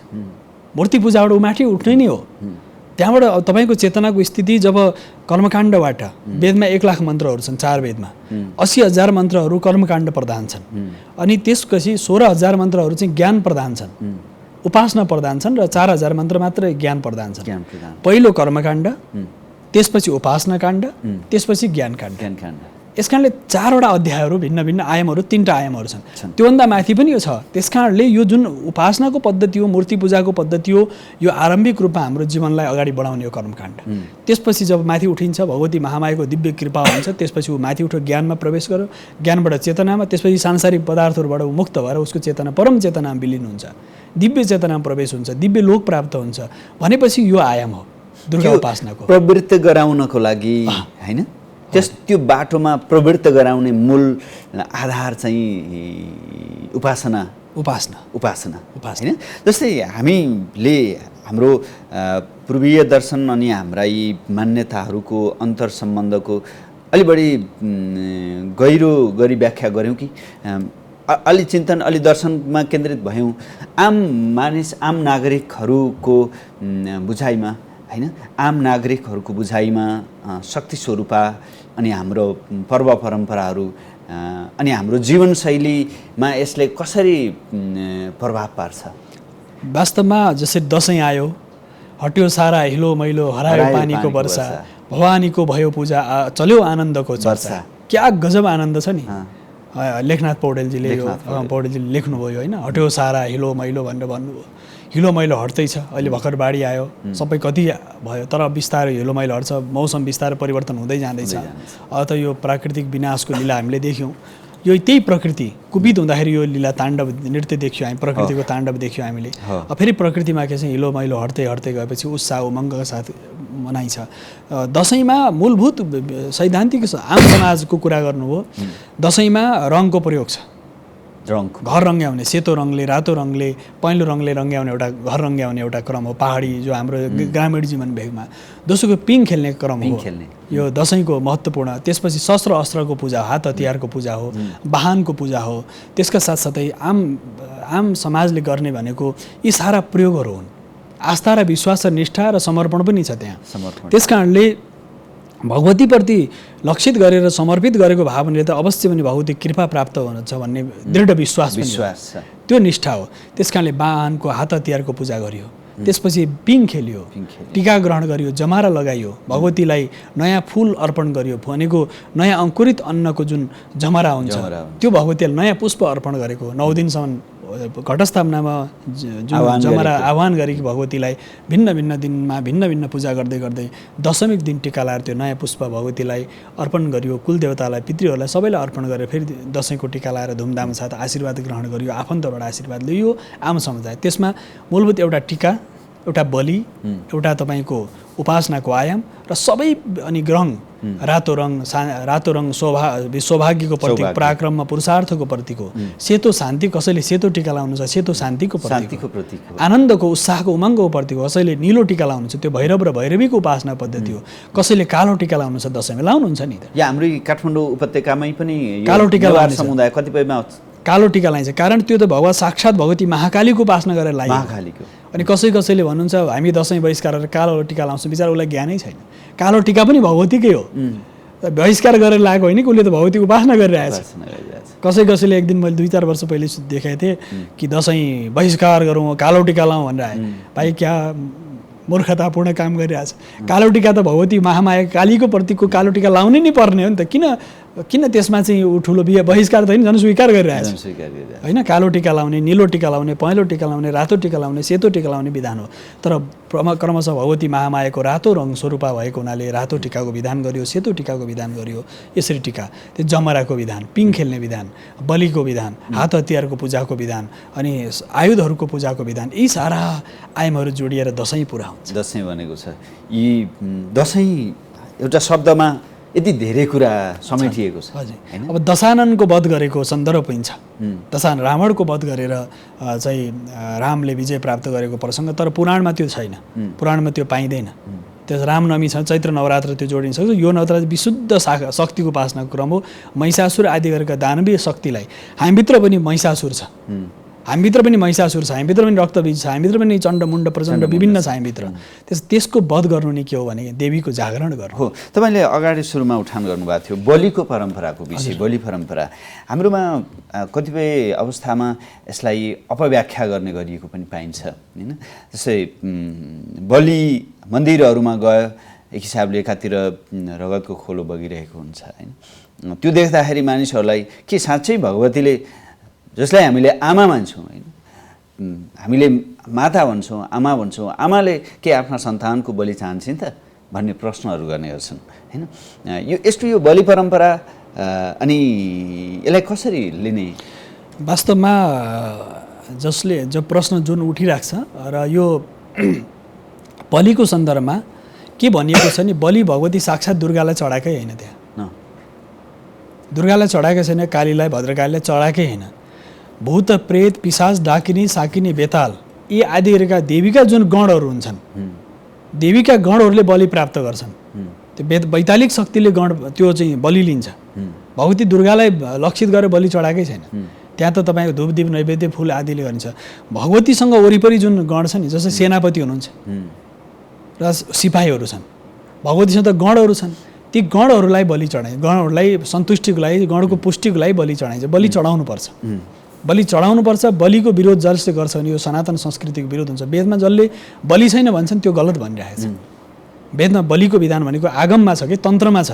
मूर्ति पूजाबाट ऊ माथि उठ्ने नै हो। त्यहाँबाट तपाईँको चेतनाको स्थिति जब कर्मकाण्डबाट, वेदमा 1 लाख मन्त्रहरू छन्, 4 वेदमा 80,000 मन्त्रहरू कर्मकाण्ड प्रधान छन्, अनि त्यसपछि 16,000 मन्त्रहरू चाहिँ ज्ञान प्रधान छन्, उपासना प्रधान छन्, र 4,000 मन्त्र मात्र ज्ञान प्रधान छन्। पहिलो कर्मकाण्ड, त्यसपछि उपासना काण्ड, त्यसपछि ज्ञान काण्ड। यसकारणले 4वटा अध्यायहरू, भिन्न भिन्न आयामहरू, 3टा आयामहरू छन्। त्योभन्दा माथि पनि यो छ। त्यसकारणले यो जुन उपासनाको पद्धति हो, मूर्ति पूजाको पद्धति हो, यो आरम्भिक रूपमा हाम्रो जीवनलाई अगाडि बढाउने हो कर्मकाण्ड। त्यसपछि जब माथि उठिन्छ, भगवती महामायाको दिव्य कृपा हुन्छ, त्यसपछि ऊ माथि उठ्यो, ज्ञानमा प्रवेश गर्यो, ज्ञानबाट चेतनामा, त्यसपछि सांसारिक पदार्थहरूबाट ऊ मुक्त भएर उसको चेतना परम चेतनामा विलिन हुन्छ, दिव्य चेतनामा प्रवेश हुन्छ, दिव्य लोक प्राप्त हुन्छ। भनेपछि यो आयाम हो दुर्गा उपासनाको। प्रवृत्त गराउनको लागि हैन, त्यो बाटोमा प्रवृत्त गराउने मूल आधार चाहिँ उपासना हैन। जस्तै हामीले हाम्रो पूर्वीय दर्शन अनि हाम्रा यी मान्यताहरूको अन्तर सम्बन्धको अलि बढी गहिरो गरी व्याख्या गऱ्यौँ कि अलि चिन्तन, अलि दर्शनमा केन्द्रित भयौँ। आम मानिस, आम नागरिकहरूको बुझाइमा हैन, आम नागरिकहरूको बुझाइमा शक्ति स्वरूपा अनि हाम्रो पर्व परम्पराहरू अनि हाम्रो जीवनशैलीमा यसले कसरी प्रभाव पार्छ? वास्तवमा जसरी दसैँ आयो, हट्यो सारा हिलो मैलो, हरायो पानीको वर्षा, भवानीको भयो पूजा, चल्यो आनन्दको चर्चा। क्या गजब आनन्द छ नि। लेखनाथ पौडेलजीले लेख्नुभयो होइन, हट्यो सारा हिलो मैलो भनेर भन्नुभयो। हिलो मैलो हट्दैछ, अहिले भर्खर बाढी आयो, सबै कति भयो, तर बिस्तारै हिलो मैलो हट्छ, मौसम बिस्तारै परिवर्तन हुँदै जाँदैछ। त यो प्राकृतिक विनाशको लीला हामीले देख्यौँ। यो त्यही प्रकृति कुपित हुँदाखेरि यो लीला ताण्डव नृत्य देख्यौँ हामी, प्रकृतिको ताण्डव देख्यौँ हामीले। फेरि प्रकृतिमा के छ, हिलो मैलो हट्दै हट्दै गएपछि उत्साह उमङ्गका साथ मनाइन्छ। दसैँमा मूलभूत सैद्धान्तिक आम समाजको कुरा गर्नुभयो, दसैँमा रङको प्रयोग छ। घर रङ्ग्याउने, सेतो रङले, रातो रङले, पहेँलो रङले रङ्ग्याउने एउटा घर रङ्ग्याउने एउटा क्रम हो पहाडी जो हाम्रो ग्रामीण जीवन भेगमा। दोस्रोको पिङ खेल्ने क्रम हो, यो दसैँको महत्त्वपूर्ण। त्यसपछि शस्त्र अस्त्रको पूजा, हात हतियारको पूजा हो, वाहनको पूजा हो। त्यसका साथसाथै आम समाजले गर्ने भनेको यी सारा प्रयोगहरू हुन्। आस्था र विश्वास र निष्ठा र समर्पण पनि छ त्यहाँ। समर्पण। त्यस कारणले भगवतीप्रति लक्षित गरेर समर्पित गरेको भाव हुनेले त अवश्य पनि भगवती कृपा प्राप्त हुनुहुन्छ भन्ने दृढ विश्वास पनि छ। त्यो निष्ठा हो। त्यस कारणले वाहनको हात हतियारको पूजा गरियो, त्यसपछि पिङ खेलियो, टीका ग्रहण गरियो, जमारा लगाइयो, भगवतीलाई नयाँ फुल अर्पण गरियो, भनेको नयाँ अङ्कुरित अन्नको जुन जमरा हुन्छ त्यो भगवतीलाई नयाँ पुष्प अर्पण गरेको, 9 दिनसम्म घटस्थापनामा जुन जमरा आह्वान गरेकी भगवतीलाई भिन्न भिन्न दिनमा भिन्न भिन्न पूजा गर्दै गर्दै दशमीको दिन टीका लाएर त्यो नयाँ पुष्प भगवतीलाई अर्पण गरियो, कुलदेवतालाई पितृहरूलाई सबैलाई अर्पण गरेर फेरि दसैँको टीका लाएर धुमधाम साथ आशीर्वाद ग्रहण गरियो, आफन्तबाट आशीर्वाद लियो आम समुदाय। त्यसमा मूलभूत एउटा टीका, एउटा बलि, एउटा तपाईँको उपासनाको आयाम र सबै अनि रङ, रातो रङ सौभाग्यको प्रतीक, पराक्रममा पुरुषार्थको प्रतीक हो। सेतो शान्ति, कसैले सेतो टीका लाउनुहुन्छ सेतो शान्तिको प्रतीक हो। आनन्दको उत्साहको उमङ्गको प्रतीक हो। कसैले निलो टीका लाउनुहुन्छ त्यो भैरव र भैरवीको उपासना पद्धति हो। कसैले कालो टीका लाउनुहुन्छ दशैँमा लाउनुहुन्छ नि त। या हाम्रो काठमाडौँ उपत्यकामै पनि कालो टीका लाउने समुदाय कतिपयमा कालो टीका लाइन्छ, कारण त्यो त साक्षात् भगवती महाकालीको उपासना गरेर लाइन्छ। महाकालीको। अनि कसैले भन्नुहुन्छ हामी दशैँ बहिष्कार गरेर कालो टीका लाउँछौँ, बिचरा उसलाई ज्ञानै छैन। कालो टीका पनि भगवतीकै हो, बहिष्कार गरेर लगाएको होइन कि, उसले त भगवतीको उपासना गरिरहेछ। कसैले एक दिन मैले 2-4 वर्ष पहिले देखाएको थिएँ कि दशैँ बहिष्कार गरौँ, कालो टीका लाउँ भनेर आए। भाइ क्या मूर्खतापूर्ण काम गरिरहेछ। कालो टीका त भगवती महामाया कालीको प्रतीकको कालो टीका लाउनै नै पर्ने हो नि त। किन त्यसमा चाहिँ ठुलो बहिष्कार त होइन, झन् स्वीकार गरिरहेछ होइन। कालो टीका लाउने, निलो टीका लाउने, पहेँलो टीका लाउने, रातो टीका लाउने, सेतो टीका लाउने विधान हो। तर क्रमशः भगवती महामायाको रातो रङ स्वरूपा भएको हुनाले रातो टीकाको विधान गरियो, सेतो टीकाको विधान गरियो। यसरी टीका, त्यो जमराको विधान, पिङ खेल्ने विधान, बलिको विधान, हात हतियारको पूजाको विधान, अनि आयुधहरूको पूजाको विधान, यी सारा आयामहरू जोडिएर दशैँ पुरा हुन्छ। दशैँ भनेको छ यी दशैँ एउटा शब्दमा यति धेरै कुरा समेटिएको छ हैन। अब दशाननको वध गरेको सन्दर्भ पनि छ। दशानन रावणको वध गरेर चाहिँ रामले विजय प्राप्त गरेको प्रसङ्ग, तर पुराणमा त्यो छैन, पुराणमा त्यो पाइँदैन। त्यस रामनवमी छ, चैत्र नवरात्र त्यो जोडिन सक्छ। यो नवरात्र विशुद्ध शक्तिको उपासनाको क्रम हो। महिषासुर आदि गरेका दानवीय शक्तिलाई, हामीभित्र पनि महिषासुर छ, हामीभित्र पनि महिषासुर छ, हामीभित्र पनि रक्तबीज छ, हामीभित्र पनि चण्डमुण्ड प्रचण्ड विभिन्न छ हामीभित्र। त्यसको वध गर्नु नै के हो भने देवीको जागरण गर्नु हो। तपाईँले अगाडि सुरुमा उठान गर्नुभएको थियो बलिको परम्पराको विषय। बलि परम्परा हाम्रोमा कतिपय अवस्थामा यसलाई अपव्याख्या गर्ने गरिएको पनि पाइन्छ हैन। जस्तै बलि मन्दिरहरूमा गयो, एक हिसाबले एकातिर रगतको खोलो बगिरहेको हुन्छ हैन। त्यो देख्दाखेरि मानिसहरूलाई के साँच्चै भगवतीले, जसलाई हामीले आमा मान्छौँ होइन, हामीले माता भन्छौँ, आमा भन्छौँ, आमाले के आफ्ना सन्तानको बलि चाहन्छन् त भन्ने प्रश्नहरू गर्ने गर्छन् होइन। यो बलि परम्परा अनि यसलाई कसरी लिने? वास्तवमा जो प्रश्न जुन उठिरहेको छ र यो बलिको सन्दर्भमा के भनिएको छ नि, बलि भगवती साक्षात् दुर्गालाई चढाएकै होइन। त्यहाँ दुर्गालाई चढाएकै छैन, कालीलाई भद्रकालीलाई चढाएकै होइन। भूत प्रेत पिशाच डाकिनी साकिनी बेताल यी आदि गरेका देवीका जुन गणहरू हुन्छन्, देवीका गणहरूले बलि प्राप्त गर्छन्। त्यो वैतालिक शक्तिले गण त्यो चाहिँ बलि लिन्छ। भगवती दुर्गालाई लक्षित गरेर बलि चढाएकै छैन। त्यहाँ त तपाईँको धूपदीप नैवेद्य फुल आदिले गरिन्छ। भगवतीसँग वरिपरि जुन गण छ नि, जस्तै सेनापति हुनुहुन्छ र सिपाहीहरू छन्, भगवतीसँग त गणहरू छन्। ती गणहरूलाई बलि चढाइन्छ, गणहरूलाई सन्तुष्टिको लागि, गणको पुष्टिको लागि बलि चढाइन्छ। बलि चढाउनुपर्छ, बलि चढाउनुपर्छ। बलिको विरोध जसले गर्छ भने यो सनातन संस्कृतिको विरोध हुन्छ। वेदमा जसले बलि छैन भन्छन् त्यो गलत भनिरहेको छ। वेदमा बलिको विधान भनेको आगममा छ कि तन्त्रमा छ।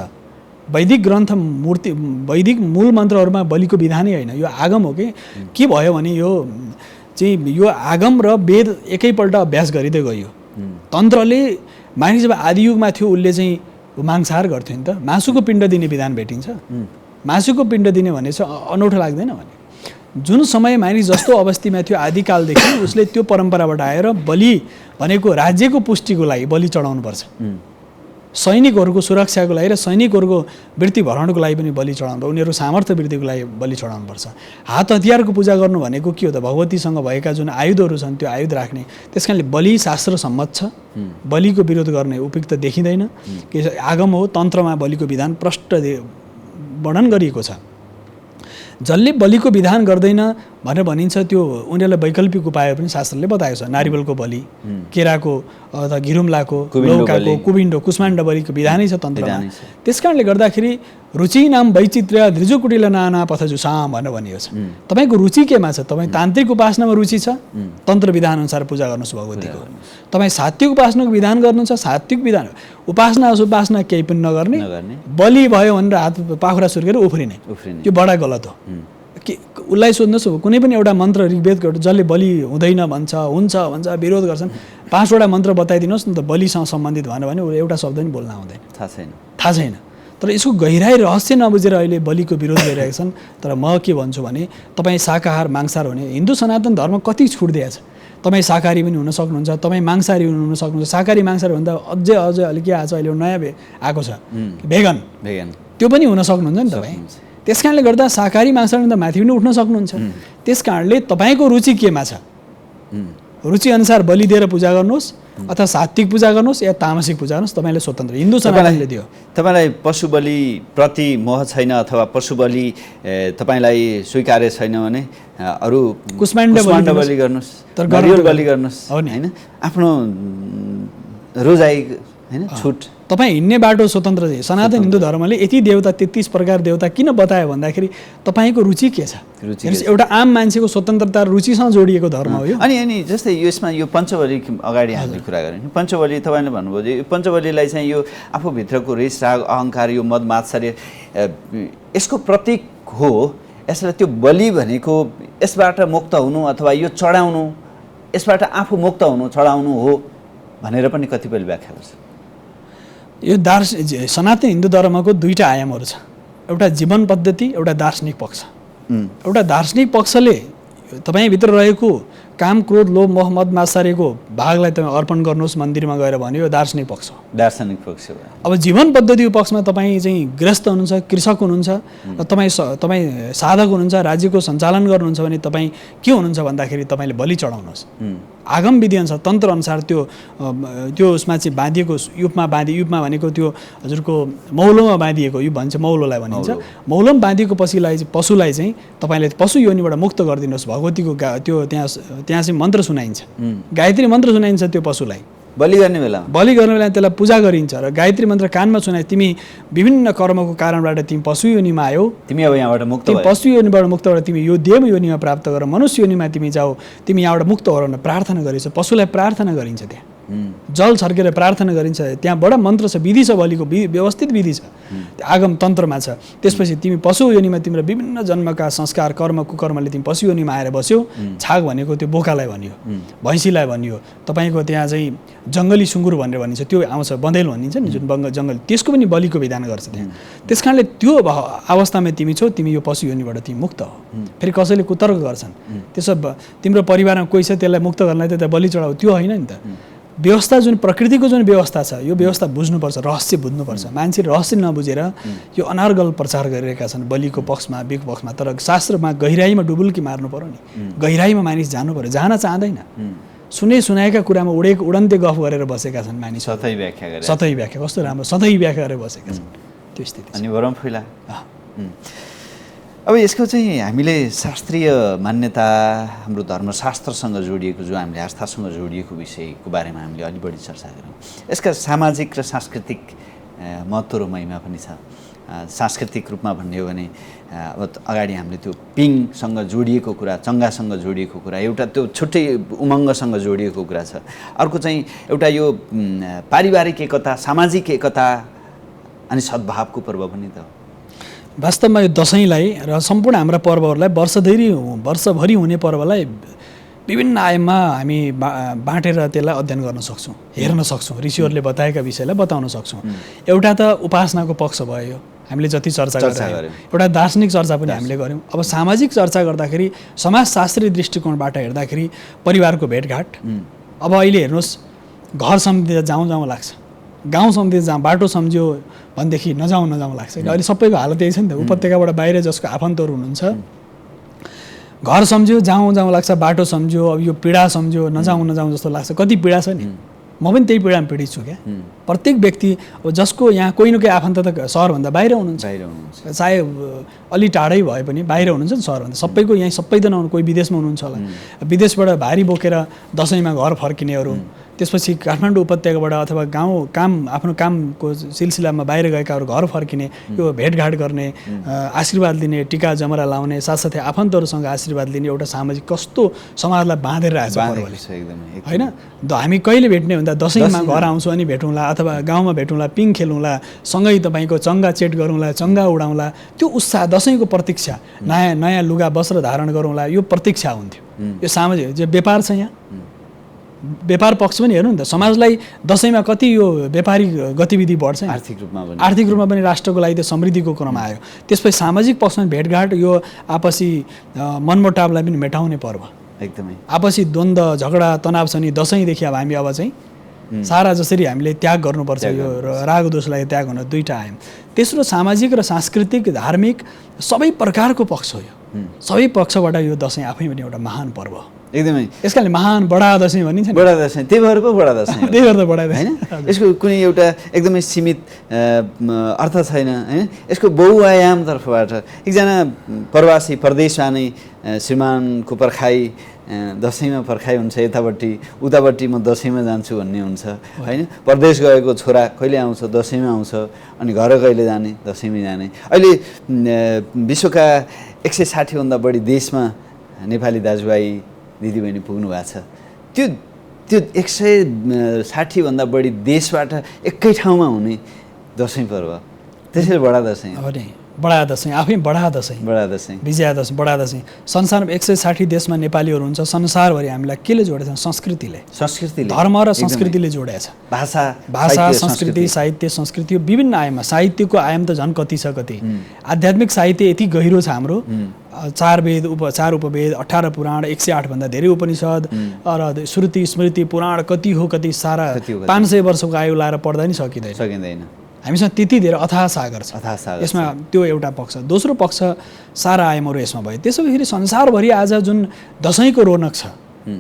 वैदिक ग्रन्थ मूर्ति वैदिक मूल मन्त्रहरूमा बलिको विधानै होइन, यो आगम हो। के भयो भने यो आगम र वेद एकैपल्ट अभ्यास गरिँदै गयो। तन्त्रले मानिस जब आदियुगमा थियो उसले चाहिँ मांसाहार गर्थ्यो नि त, मासुको पिण्ड दिने विधान भेटिन्छ। मासुको पिण्ड दिने भने चाहिँ अनौठो लाग्दैन भने। जुन समय मानिस जस्तो अवस्थामा थियो आदिकालदेखि उसले त्यो परम्पराबाट आएर बलि भनेको राज्यको पुष्टिको लागि बलि चढाउनुपर्छ। सैनिकहरूको सुरक्षाको लागि र सैनिकहरूको वृत्ति भरणको लागि पनि बलि चढाउनु, उनीहरू सामर्थ्य वृद्धिको लागि बलि चढाउनुपर्छ। हात हतियारको पूजा गर्नु भनेको के हो त, भगवतीसँग भएका जुन आयुधहरू छन् त्यो आयुध राख्ने। त्यस कारणले बलि शास्त्र सम्मत छ, बलिको विरोध गर्ने उपयुक्त देखिँदैन। कि आगम हो, तन्त्रमा बलिको विधान प्रष्ट वर्णन गरिएको छ। जसले बलिको विधान गर्दैन भनेर भनिन्छ त्यो उनीहरूलाई वैकल्पिक उपाय पनि शास्त्रले बताएको छ। नारिवलको बलि, केराको अथवा घिरुम्लाको, लौकाको, कुबिन्डो, कुष्माण्ड बलिको विधानै छ तन्त्रमा। त्यस कारणले गर्दाखेरि रुचि नाम वैचित्र्य दृजुकुटिल नाना पथजुसाम भनेर भनिएको छ। तपाईँको रुचि केमा छ? तपाईँ तान्त्रिक उपासनामा रुचि छ, तन्त्र विधान अनुसार पूजा गर्नुहोस् भगवतीको। तपाईँ सात्विक उपासनाको विधान गर्नुहुन्छ, सात्विक विधान उपासना केही पनि नगर्ने, बलि भयो भनेर हात पाखुरा सुर्केर उफ्रिने, त्यो बडा गलत हो। के उसलाई सोध्नुहोस्, कुनै पनि एउटा मन्त्र ऋग्वेदको जसले बलि हुँदैन भन्छ, हुन्छ भन्छ, विरोध गर्छन्, 5वटा मन्त्र बताइदिनुहोस् न त बलिसँग सम्बन्धित भनेर भने उसले एउटा शब्द पनि बोल्न आउँदैन, थाहा छैन। तर यसको गहिराई रहस्य नबुझेर अहिले बलिको विरोध गरिरहेका छन्। तर म के भन्छु भने तपाईँ शाकाहार मांसाहार हुने हिन्दू सनातन धर्म कति छुट दिएको छ। तपाईँ शाकाहारी पनि हुन सक्नुहुन्छ, तपाईँ मांसाहारी पनि हुन सक्नुहुन्छ। शाकाहारी मांसाहारी भन्दा अझै अलिक के आएको छ अहिले नयाँ आएको छ भेगन, त्यो पनि हुन सक्नुहुन्छ नि तपाईँ। त्यस कारणले गर्दा शाकाहारी मांसाहारीभन्दा माथि पनि उठ्न सक्नुहुन्छ। त्यस कारणले तपाईँको रुचि केमा छ? रुचि अनुसार बलि दिएर पूजा गर्नुहोस् अथवा सात्विक पूजा गर्नुहोस् या तामसिक पूजा गर्नुहोस्, तपाईँले स्वतन्त्र। हिन्दू सनातनले दियो। तपाईँलाई पशु बलि प्रति मोह छैन अथवा पशु बलि तपाईँलाई स्वीकार्य छैन भने अरू कुष्माण्ड बलि गर्नुहोस्, नारियल बलि गर्नुहोस् होइन, आफ्नो रोजाइ होइन छुट। तपाईँ हिँड्ने बाटो स्वतन्त्र छ। सनातन हिन्दू धर्मले यति देवता 33 प्रकार देवता किन बतायो भन्दाखेरि तपाईँको रुचि के छ? एउटा आम मान्छेको स्वतन्त्रता रुचिसँग जोडिएको धर्म हो यो। अनि जस्तै यसमा यो पञ्चबली अगाडि हामीले कुरा गऱ्यौँ। पञ्चबली तपाईँले भन्नुभयो यो पञ्चबलीलाई चाहिँ यो आफूभित्रको रिस राग अहङ्कार यो मद मात्सर्य यसको प्रतीक हो। यसलाई त्यो बलि भनेको यसबाट मुक्त हुनु अथवा यो चढाउनु, यसबाट आफू मुक्त हुनु चढाउनु हो भनेर पनि कतिपय व्याख्या गर्छ। यो सनातन हिन्दू धर्मको दुईटा आयामहरू छ, एउटा जीवन पद्धति, एउटा दार्शनिक पक्ष। एउटा दार्शनिक पक्षले तपाईँभित्र रहेको काम क्रोध लोभ मोह मद मात्सर्यको भागलाई तपाईँ अर्पण गर्नुहोस् मन्दिरमा गएर भन्यो, यो दार्शनिक पक्ष हो। दार्शनिक पक्ष हो। अब जीवन पद्धतिको पक्षमा तपाईँ चाहिँ गृहस्थ हुनुहुन्छ, कृषक हुनुहुन्छ, र तपाईँ साधक हुनुहुन्छ, राज्यको सञ्चालन गर्नुहुन्छ भने तपाईँ के हुनुहुन्छ भन्दाखेरि तपाईँले बलि चढाउनुहोस्। आगम विधि अनुसार तन्त्र अनुसार त्यो उसमा चाहिँ बाँधिएको युपमा भनेको त्यो हजुरको मौलोमा बाँधिएको युप भन्छ, मौलोलाई भनिन्छ। मौलोमा बाँधिएको पशुलाई चाहिँ तपाईँले पशु योनिबाट मुक्त गरिदिनुहोस्। भगवतीको त्यो त्यहाँ चाहिँ मन्त्र सुनाइन्छ, गायत्री मन्त्र सुनाइन्छ। त्यो पशुलाई बलि गर्ने बेला त्यसलाई पूजा गरिन्छ र गायत्री मन्त्र कानमा सुनाइ तिमी विभिन्न कर्मको कारणबाट तिमी पशु योनिमा आयौ, तिमी अब यहाँबाट मुक्त भयौ, पशु योनिबाट मुक्त भएर तिमी यो देव योनिमा प्राप्त गर, मनुष्य योनिमा तिमी जाऊ, तिमी यहाँबाट मुक्त हो भनेर प्रार्थना गरिन्छ। पशुलाई प्रार्थना गरिन्छ, त्यहाँ जल छर्केर प्रार्थना गरिन्छ। त्यहाँ बडा मन्त्र छ, विधि छ, बलिको व्यवस्थित विधि छ, आगम तन्त्रमा छ। त्यसपछि तिमी पशु योनिमा तिम्रो विभिन्न जन्मका संस्कार कर्म कुकर्मले तिमी पशु योनिमा आएर बस्यौ। छाग भनेको त्यो बोकालाई भनियो, भैँसीलाई भनियो। तपाईँको त्यहाँ चाहिँ जङ्गली सुँगुर भनेर भनिन्छ, त्यो आउँछ, बँदेल भनिन्छ नि जुन जङ्गल, त्यसको पनि बलिको विधान गर्छ त्यहाँ। त्यस कारणले त्यो अवस्थामा तिमी छौ, तिमी यो पशु योनिबाट तिमी मुक्त हो। फेरि कसैले कुतर्क गर्छन्, त्यसो तिम्रो परिवारमा कोही छ त्यसलाई मुक्त गर्नलाई त बलि चढाऊ, त्यो होइन नि त। व्यवस्था जुन प्रकृतिको जुन व्यवस्था छ यो व्यवस्था बुझ्नुपर्छ, रहस्य बुझ्नुपर्छ। मान्छे रहस्य नबुझेर यो अनार्गल प्रचार गरिरहेका छन् बलिको पक्षमा बिको पक्षमा। तर शास्त्रमा गहिराईमा डुबुल्की मार्नु पर्यो नि, गहिराईमा मानिस जानु पर्यो, जान चाहँदैन। सुनाएका कुरामा उडन्ते गफ गरेर बसेका छन् मानिस, सतही व्याख्या कस्तो राम्रो सधैँ व्याख्या गरेर बसेका छन्, त्यो स्थिति अनि वरम फैला। अब यसको चाहिँ हामीले शास्त्रीय मान्यता हाम्रो धर्मशास्त्रसँग जोडिएको जो हामीले आस्थासँग जोडिएको विषयको बारेमा हामीले अलि बढी चर्चा गऱ्यौँ। यसका सामाजिक र सांस्कृतिक महत्त्व र महिमा पनि छ। सांस्कृतिक रूपमा भन्ने हो भने अब अगाडि हामीले त्यो पिङसँग जोडिएको कुरा, चङ्गासँग जोडिएको कुरा, एउटा त्यो छुट्टै उमङ्गसँग जोडिएको कुरा छ। अर्को चाहिँ एउटा यो पारिवारिक एकता, सामाजिक एकता अनि सद्भावको पर्व पनि त हो। वास्तवमा यो दसैँलाई र सम्पूर्ण हाम्रा पर्वहरूलाई वर्षभरि हुने पर्वलाई विभिन्न आयाममा हामी बाँटेर त्यसलाई अध्ययन गर्न सक्छौँ, हेर्न सक्छौँ, ऋषिहरूले बताएका विषयलाई बताउन सक्छौँ। एउटा त उपासनाको पक्ष भयो, हामीले जति चर्चा गऱ्यौँ। एउटा दार्शनिक चर्चा पनि हामीले गऱ्यौँ। अब सामाजिक चर्चा गर्दाखेरि समाजशास्त्रीय दृष्टिकोणबाट हेर्दाखेरि परिवारको भेटघाट। अब अहिले हेर्नुहोस्, घर सम्झिँदा जाउँ लाग्छ, गाउँ सम्झिँदा बाटो सम्झ्यो भनेदेखि नजाउँ लाग्छ। अहिले सबैको हालत यही छ नि त। उपत्यकाबाट बाहिर जसको आफन्तहरू हुनुहुन्छ, घर सम्झ्यो जाउँ लाग्छ, बाटो सम्झ्यो, अब यो पीडा सम्झ्यो, नजाउँ जस्तो लाग्छ। कति पीडा छ नि, म पनि त्यही पीडामा पीडित छु क्या। प्रत्येक व्यक्ति जसको यहाँ कोही न कोही आफन्त त सहरभन्दा बाहिर हुनुहुन्छ, चाहे अलि टाढै भए पनि बाहिर हुनुहुन्छ नि सहरभन्दा। सबैको यहाँ सबै त नहुनु, कोही विदेशमा हुनुहुन्छ होला, विदेशबाट भारी बोकेर दसैँमा घर फर्किनेहरू, त्यसपछि काठमाडौँ उपत्यकाबाट अथवा गाउँ आफ्नो कामको सिलसिलामा बाहिर गएकाहरू घर फर्किने, यो भेटघाट गर्ने, आशीर्वाद लिने, टिका जमरा लाउने, साथसाथै आफन्तहरूसँग आशीर्वाद लिने एउटा सामाजिक कस्तो समाजलाई बाँधेर राखेको छ होइन। हामी कहिले भेट्ने भन्दा दसैँमा घर आउँछु अनि भेटौँला, अथवा गाउँमा भेटौँला, पिङ खेलौँला, सँगै तपाईँको चङ्गा चेट गरौँला, चङ्गा उडाउँला, त्यो उत्साह दसैँको प्रतीक्षा, नयाँ लुगा वस्त्र धारण गरौँला, यो प्रतीक्षा हुन्थ्यो। यो सामाजिक जो व्यापार छ यहाँ, व्यापार पक्ष पनि हेर्नु नि त, समाजलाई दसैँमा कति यो व्यापारिक गतिविधि बढ्छ, आर्थिक रूपमा पनि राष्ट्रको लागि त समृद्धिको क्रम आयो। त्यसपछि सामाजिक पक्षमा भेटघाट, यो आपसी मनमुटावलाई पनि मेटाउने पर्व, एकदमै आपसी द्वन्द्व झगडा तनाव छ नि दसैँदेखि अब हामी अब चाहिँ सारा जसरी हामीले त्याग गर्नुपर्छ, यो राग दोषलाई त्याग हुन दुईवटा आयम। तेस्रो सामाजिक र सांस्कृतिक धार्मिक सबै प्रकारको पक्ष हो, यो सबै पक्षबाट यो दसैँ आफै पनि एउटा महान पर्व एकदमै। यसकारणले महान बडा दसैँ भनिन्छ नि, बडा दसैँ, त्यही भएर पो बडा दसैँ, त्यही भएर त बडा दसैँ होइन। यसको कुनै एउटा एकदमै सीमित अर्थ छैन होइन। यसको बहुआयामतर्फबाट एकजना प्रवासी परदेशमा नै श्रीमानको पर्खाइ दसैँमा पर्खाइ हुन्छ, यतापट्टि उतापट्टि म दसैँमा जान्छु भन्ने हुन्छ होइन। परदेश गएको छोरा कहिले आउँछ, दसैँमा आउँछ, अनि घर कहिले जाने, दसैँमै जाने। अहिले विश्वका 160 भन्दा बढी देशमा नेपाली दाजुभाइ दिदीबहिनी पुग्नु भएको छ। त्यो 160 भन्दा बढी देशबाट एकै ठाउँमा हुने दसैँ पर्व, त्यसैले बडा दसैँ हो नि। बडा दसैँ आफै बडा दसैँ, विजया दसैँ, बडा दसैँ। संसारमा 160 देशमा नेपालीहरू हुन्छ। संसारभरि हामीलाई केले जोडेछ? संस्कृतिले, धर्म र संस्कृतिले जोडेको छ। भाषा, संस्कृति, साहित्य, संस्कृति, यो विभिन्न आयाममा। साहित्यको आयाम त झन् कति छ, कति आध्यात्मिक साहित्य यति गहिरो छ हाम्रो। 4 वेद, 4 उपवेद, 18 पुराण, 108 भन्दा धेरै उपनिषद र श्रुति स्मृति पुराण कति हो, कति सारा 500 वर्षको आयु लाएर पढ्दा नि सकिँदैन। हामीसँग त्यति धेरै अथाह सागर छ यसमा। त्यो एउटा पक्ष। दोस्रो पक्ष सारा आयामहरू यसमा भयो। त्यसैखेरि संसारभरि आज जुन दसैँको रौनक छ,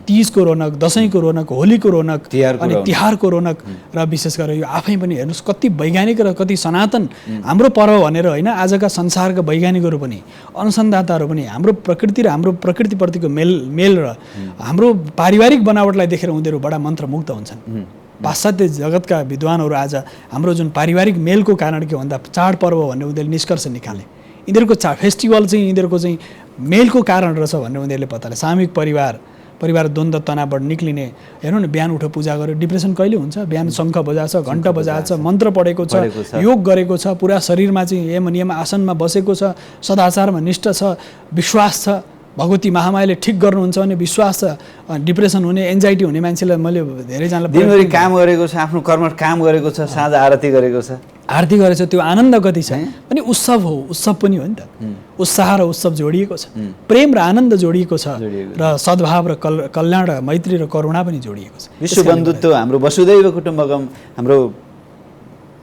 तीजको रौनक, दसैँको रौनक, होलीको रौनक अनि तिहारको रौनक, र विशेष गरेर यो आफै पनि हेर्नुहोस् कति वैज्ञानिक र कति सनातन हाम्रो पर्व भनेर होइन। आजका संसारका वैज्ञानिकहरू पनि, अनुसन्धाताहरू पनि हाम्रो प्रकृति र हाम्रो प्रकृतिप्रतिको मेल र हाम्रो पारिवारिक बनावटलाई देखेर उनीहरू बडा मन्त्रमुग्ध हुन्छन्। पाश्चात्य जगतका विद्वानहरू आज हाम्रो जुन पारिवारिक मेलको कारण के भन्दा चाडपर्व भन्ने उनीहरूले निष्कर्ष निकाले। यिनीहरूको फेस्टिभल चाहिँ यिनीहरूको चाहिँ मेलको कारण रहेछ भन्ने उनीहरूले पत्ताले। सामूहिक परिवार द्वन्द्व तनावबाट निक्लिने। हेर्नु न, बिहान उठेर पूजा गर्यो, डिप्रेसन कहिले हुन्छ? बिहान शङ्ख बजाएको छ, घण्ट बजाएको छ, मन्त्र पढेको छ, योग गरेको छ, पुरा शरीरमा चाहिँ यम नियम आसनमा बसेको छ, सदाचारमा निष्ठ छ, विश्वास छ, भगवती महामायाले ठिक गर्नुहुन्छ भने विश्वास छ। डिप्रेसन हुने, एन्जाइटी हुने मान्छेलाई मैले धेरैजनालाई दिनभरि काम गरेको छ, आफ्नो कर्मठ काम गरेको छ, साँझ आरती गरेको छ, त्यो आनन्द कति छ अनि उत्सव हो, उत्सव पनि हो नि त। उत्साह र उत्सव जोडिएको छ, प्रेम र आनन्द जोडिएको छ, र सद्भाव र कल्याण र मैत्री र करुणा पनि जोडिएको छ। विश्व बन्धुत्व, हाम्रो वसुदैव कुटुम्बकम, हाम्रो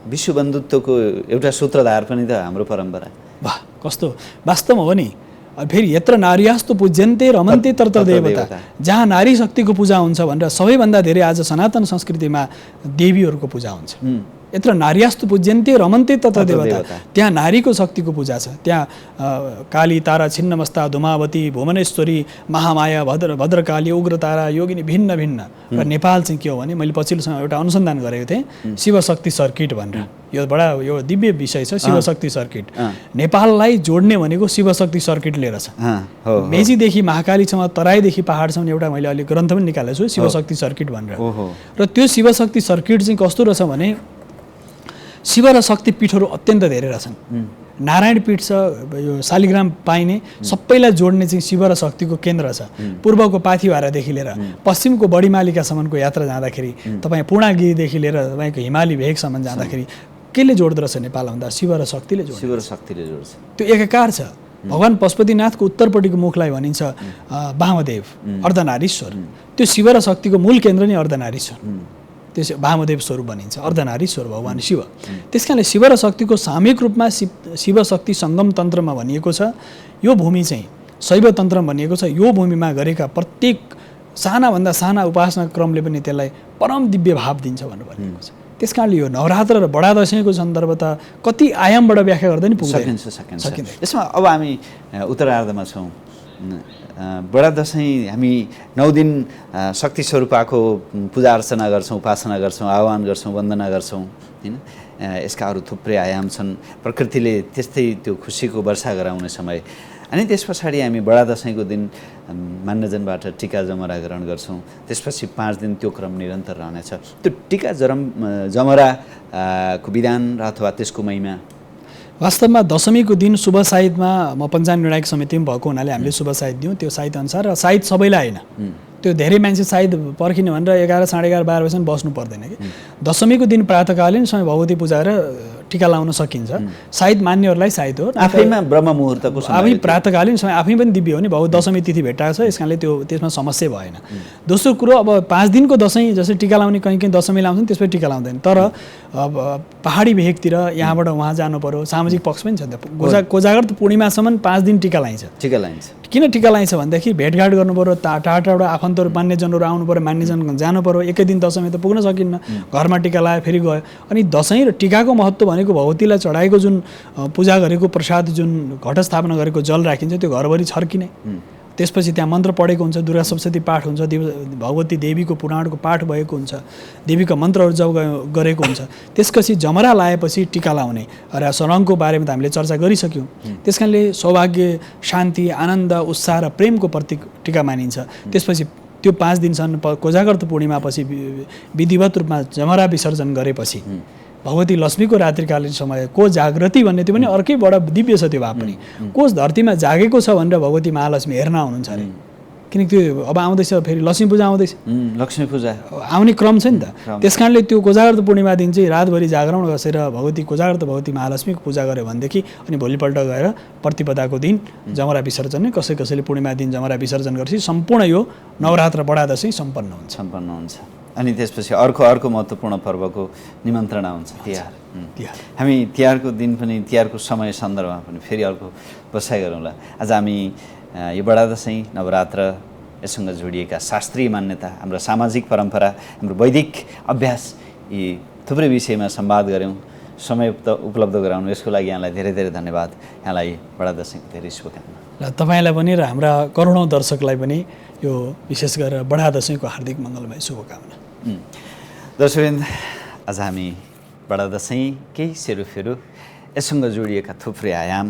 विश्व बन्धुत्वको एउटा सूत्रधार पनि त हाम्रो परम्परा। वाह, कस्तो वास्तवमा हो नि। फेरि यत्र नार्यास्तु पूज्यन्ते रमन्ते तत्र देवता, जहाँ नारी शक्तिको पूजा हुन्छ भनेर सबैभन्दा धेरै आज सनातन संस्कृतिमा देवीहरूको पूजा हुन्छ। यत्र नार्यास्तु पूज्यन्ते रमन्ते तत्र देवता, त्यहाँ नारीको शक्तिको पूजा छ। त्यहाँ काली, तारा, छिन्नमस्ता, धुमावती, भुवनेश्वरी, महामाया, भद्रकाली, उग्रतारा, योगिनी, भिन्न भिन्न। र नेपाल चाहिँ के हो भने, मैले पछिल्लोसँग एउटा अनुसन्धान गरेको थिएँ, शिवशक्ति सर्किट भनेर। यो यो दिव्य विषय छ, शिवशक्ति सर्किट। नेपाललाई जोड्ने भनेको शिवशक्ति सर्किटले रहेछ। मेचीदेखि महाकालीसम्म, तराईदेखि पहाडसम्म एउटा मैले अहिले ग्रन्थ पनि निकालेको छु, शिवशक्ति सर्किट भनेर। र त्यो शिवशक्ति सर्किट चाहिँ कस्तो रहेछ भने, शिव र शक्ति पीठहरू अत्यन्त धेरै रहेछन्। नारायण पीठ छ, यो शालिग्राम पाइने, सबैलाई जोड्ने चाहिँ शिव र शक्तिको केन्द्र छ। पूर्वको पाथिभारादेखि लिएर पश्चिमको बडीमालिकासम्मको यात्रा जाँदाखेरि, तपाईँ पूर्णागिरीदेखि लिएर तपाईँको हिमाली भेगसम्म जाँदाखेरि केले जोड्दो रहेछ नेपाल भन्दा? शिव र शक्तिले जोड्छ। त्यो एकाकार छ। भगवान् पशुपतिनाथको उत्तरपट्टिको मुखलाई भनिन्छ वामदेव, अर्धनारीश्वर। त्यो शिव र शक्तिको मूल केन्द्र नै अर्धनारीश्वर, त्यो वामदेव स्वरूप भनिन्छ, अर्धनारीश्वर भगवान् शिव। त्यस कारणले शिव र शक्तिको सामूहिक रूपमा शिव शक्ति सङ्गम तन्त्रमा भनिएको छ। यो भूमि चाहिँ शैव तन्त्रमा भनिएको छ। यो भूमिमा गरेका प्रत्येक सानाभन्दा साना उपासना क्रमले पनि त्यसलाई परम दिव्य भाव दिन्छ भनेर भनिएको छ। त्यस कारणले यो नवरात्र र बडा दशैंको सन्दर्भ त कति आयामबाट व्याख्या गर्दै नि पुग्दैन। सकिन्छ। यसमा अब हामी उत्तरार्धमा छौँ। बडा दशैं हामी 9 दिन शक्ति स्वरूपाको पूजा अर्चना गर्छौँ, उपासना गर्छौँ, आह्वान गर्छौँ, वन्दना गर्छौँ हैन। यसका अरू थुप्रै आयाम छन्। प्रकृतिले त्यस्तै त्यो खुसीको वर्षा गराउने समय। अनि त्यस पछाडि हामी बडा दशैंको दिन मान्यजनबाट टीका जमरा ग्रहण गर्छौँ। त्यसपछि 5 दिन त्यो क्रम निरन्तर रहनेछ। त्यो टीका जमराको विधान र अथवा त्यसको महिमा वास्तवमा दशमीको दिन शुभ साइतमा म पञ्चाङ्ग निर्णायक समितिमा भएको हुनाले हामीले शुभ साइत दियौँ। त्यो साइत अनुसार र साइत सबैलाई होइन, त्यो धेरै मान्छे सायद पर्खिने भनेर 11, साढे 11, 12 बजीसम्म बस्नु पर्दैन कि। दशमीको दिन प्रातःकालीन समय भगवती पूजा गरेर टीका लाउन सकिन्छ। साइत मान्नेहरूलाई साइत हो। आफैमा ब्रह्म मुहुर्तको समय, आफै प्रातःकालीन समय आफै पनि दिव्य हो नि। भगवती दशमी तिथि भेटाएको छ, यस कारणले त्यो त्यसमा समस्या भएन। दोस्रो कुरो, अब 5 दिनको दशैं जसरी टीका लाउने कहीँ दशमी लाउँछन्, त्यसपछि टीका लाउँदैन। तर अब पहाडी भेगतिर यहाँबाट वहाँ जानु पर्यो, सामाजिक पक्ष पनि छ। कोजागर त पूर्णिमासम्म 5 दिन टीका लाइन्छ। किन टीका लाइन्छ भनेदेखि भेटघाट गर्नु पर्यो, टाढाबाट आफन्तहरू मान्यजनहरू आउनु पर्यो, मान्यजन जानु पर्यो। एकै दिन दशमी त पुग्न सकिन्न। घरमा टीका लायो, फेरि गयो। अनि दशैं र टीकाको महत्त्व भनेको भगवतीलाई चढाएको जुन पूजा गरेको प्रसाद, जुन घटस्थापना गरेको जल राखिन्छ, त्यो घरभरि छर्किने। त्यसपछि त्यहाँ मन्त्र पढेको हुन्छ, दुर्गा सप्तशती पाठ हुन्छ, भगवती देवीको पुराणको पाठ भएको हुन्छ, देवीको मन्त्रहरू जप गरेको हुन्छ। त्यसपछि जमरा लाएपछि टीका लाउने र रङको बारेमा त हामीले चर्चा गरिसक्यौँ। त्यस कारणले सौभाग्य, शान्ति, आनन्द, उत्साह र प्रेमको प्रतीक टीका मानिन्छ। त्यसपछि त्यो 5 दिनसम्म कोजागर्त पूर्णिमापछि विधिवत रूपमा जमरा विसर्जन गरेपछि भगवती लक्ष्मीको रात्रिकालीन समय को जागृति भन्ने त्यो पनि अर्कै बडा दिव्य छ। त्यो भाव पनि कोष धरतीमा जागेको छ भनेर भगवती महालक्ष्मी हेर्न आउनुहुन्छ अरे। किनकि त्यो अब आउँदैछ, फेरि लक्ष्मी पूजा आउँदैछ, लक्ष्मी पूजा आउने क्रम छ नि त। त्यस कारणले त्यो कोजागर्त पूर्णिमा दिन चाहिँ रातभरि जागरण बसेर भगवती कोजागर्त भगवती महालक्ष्मीको पूजा गर्यो भनेदेखि अनि भोलिपल्ट गएर प्रतिपदाको दिन जमरा विसर्जन, कसैले पूर्णिमा दिन जमरा विसर्जन गरेपछि सम्पूर्ण यो नवरात्र बडा दशैं सम्पन्न हुन्छ। अनि त्यसपछि अर्को महत्त्वपूर्ण पर्वको निमन्त्रणा हुन्छ, तिहार। हामी तिहारको दिन पनि, तिहारको समय सन्दर्भमा पनि फेरि अर्को बसाइ गरौँला। आज हामी यो बडा दशैं, नवरात्र, यससँग जोडिएका शास्त्रीय मान्यता, हाम्रो सामाजिक परम्परा, हाम्रो वैदिक अभ्यास, यी थुप्रै विषयमा संवाद गऱ्यौँ। समय उपलब्ध गराउनु यसको लागि यहाँलाई धेरै धेरै धन्यवाद। यहाँलाई बडा दशैंको धेरै शुभकामना। र तपाईँलाई पनि र हाम्रा करोडौँ दर्शकलाई पनि यो विशेष गरेर बडा दशैंको हार्दिक मङ्गलमय शुभकामना। दर्शकवृन्द, आज हामी बडा दशैं, केही सेरोफेरो, यससँग जोडिएका थुप्रै आयाम,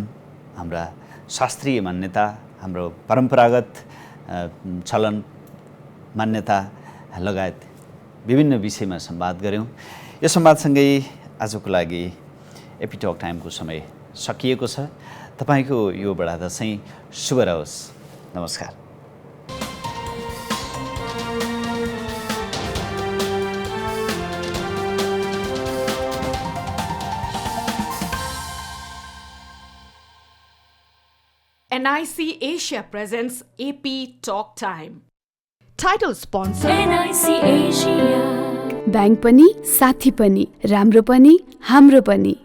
हाम्रा शास्त्रीय मान्यता, हाम्रो परम्परागत चलन मान्यता लगायत विभिन्न विषयमा संवाद गऱ्यौँ। यो संवादसँगै आजको लागि एपी टक टाइमको समय सकिएको छ। तपाईँको यो बडा दशैं शुभ रहोस्। नमस्कार। NIC Asia presents AP Talk Time. Title sponsor NIC Asia. Bank पनि साथी पनि, राम्रो पनि हाम्रो पनि।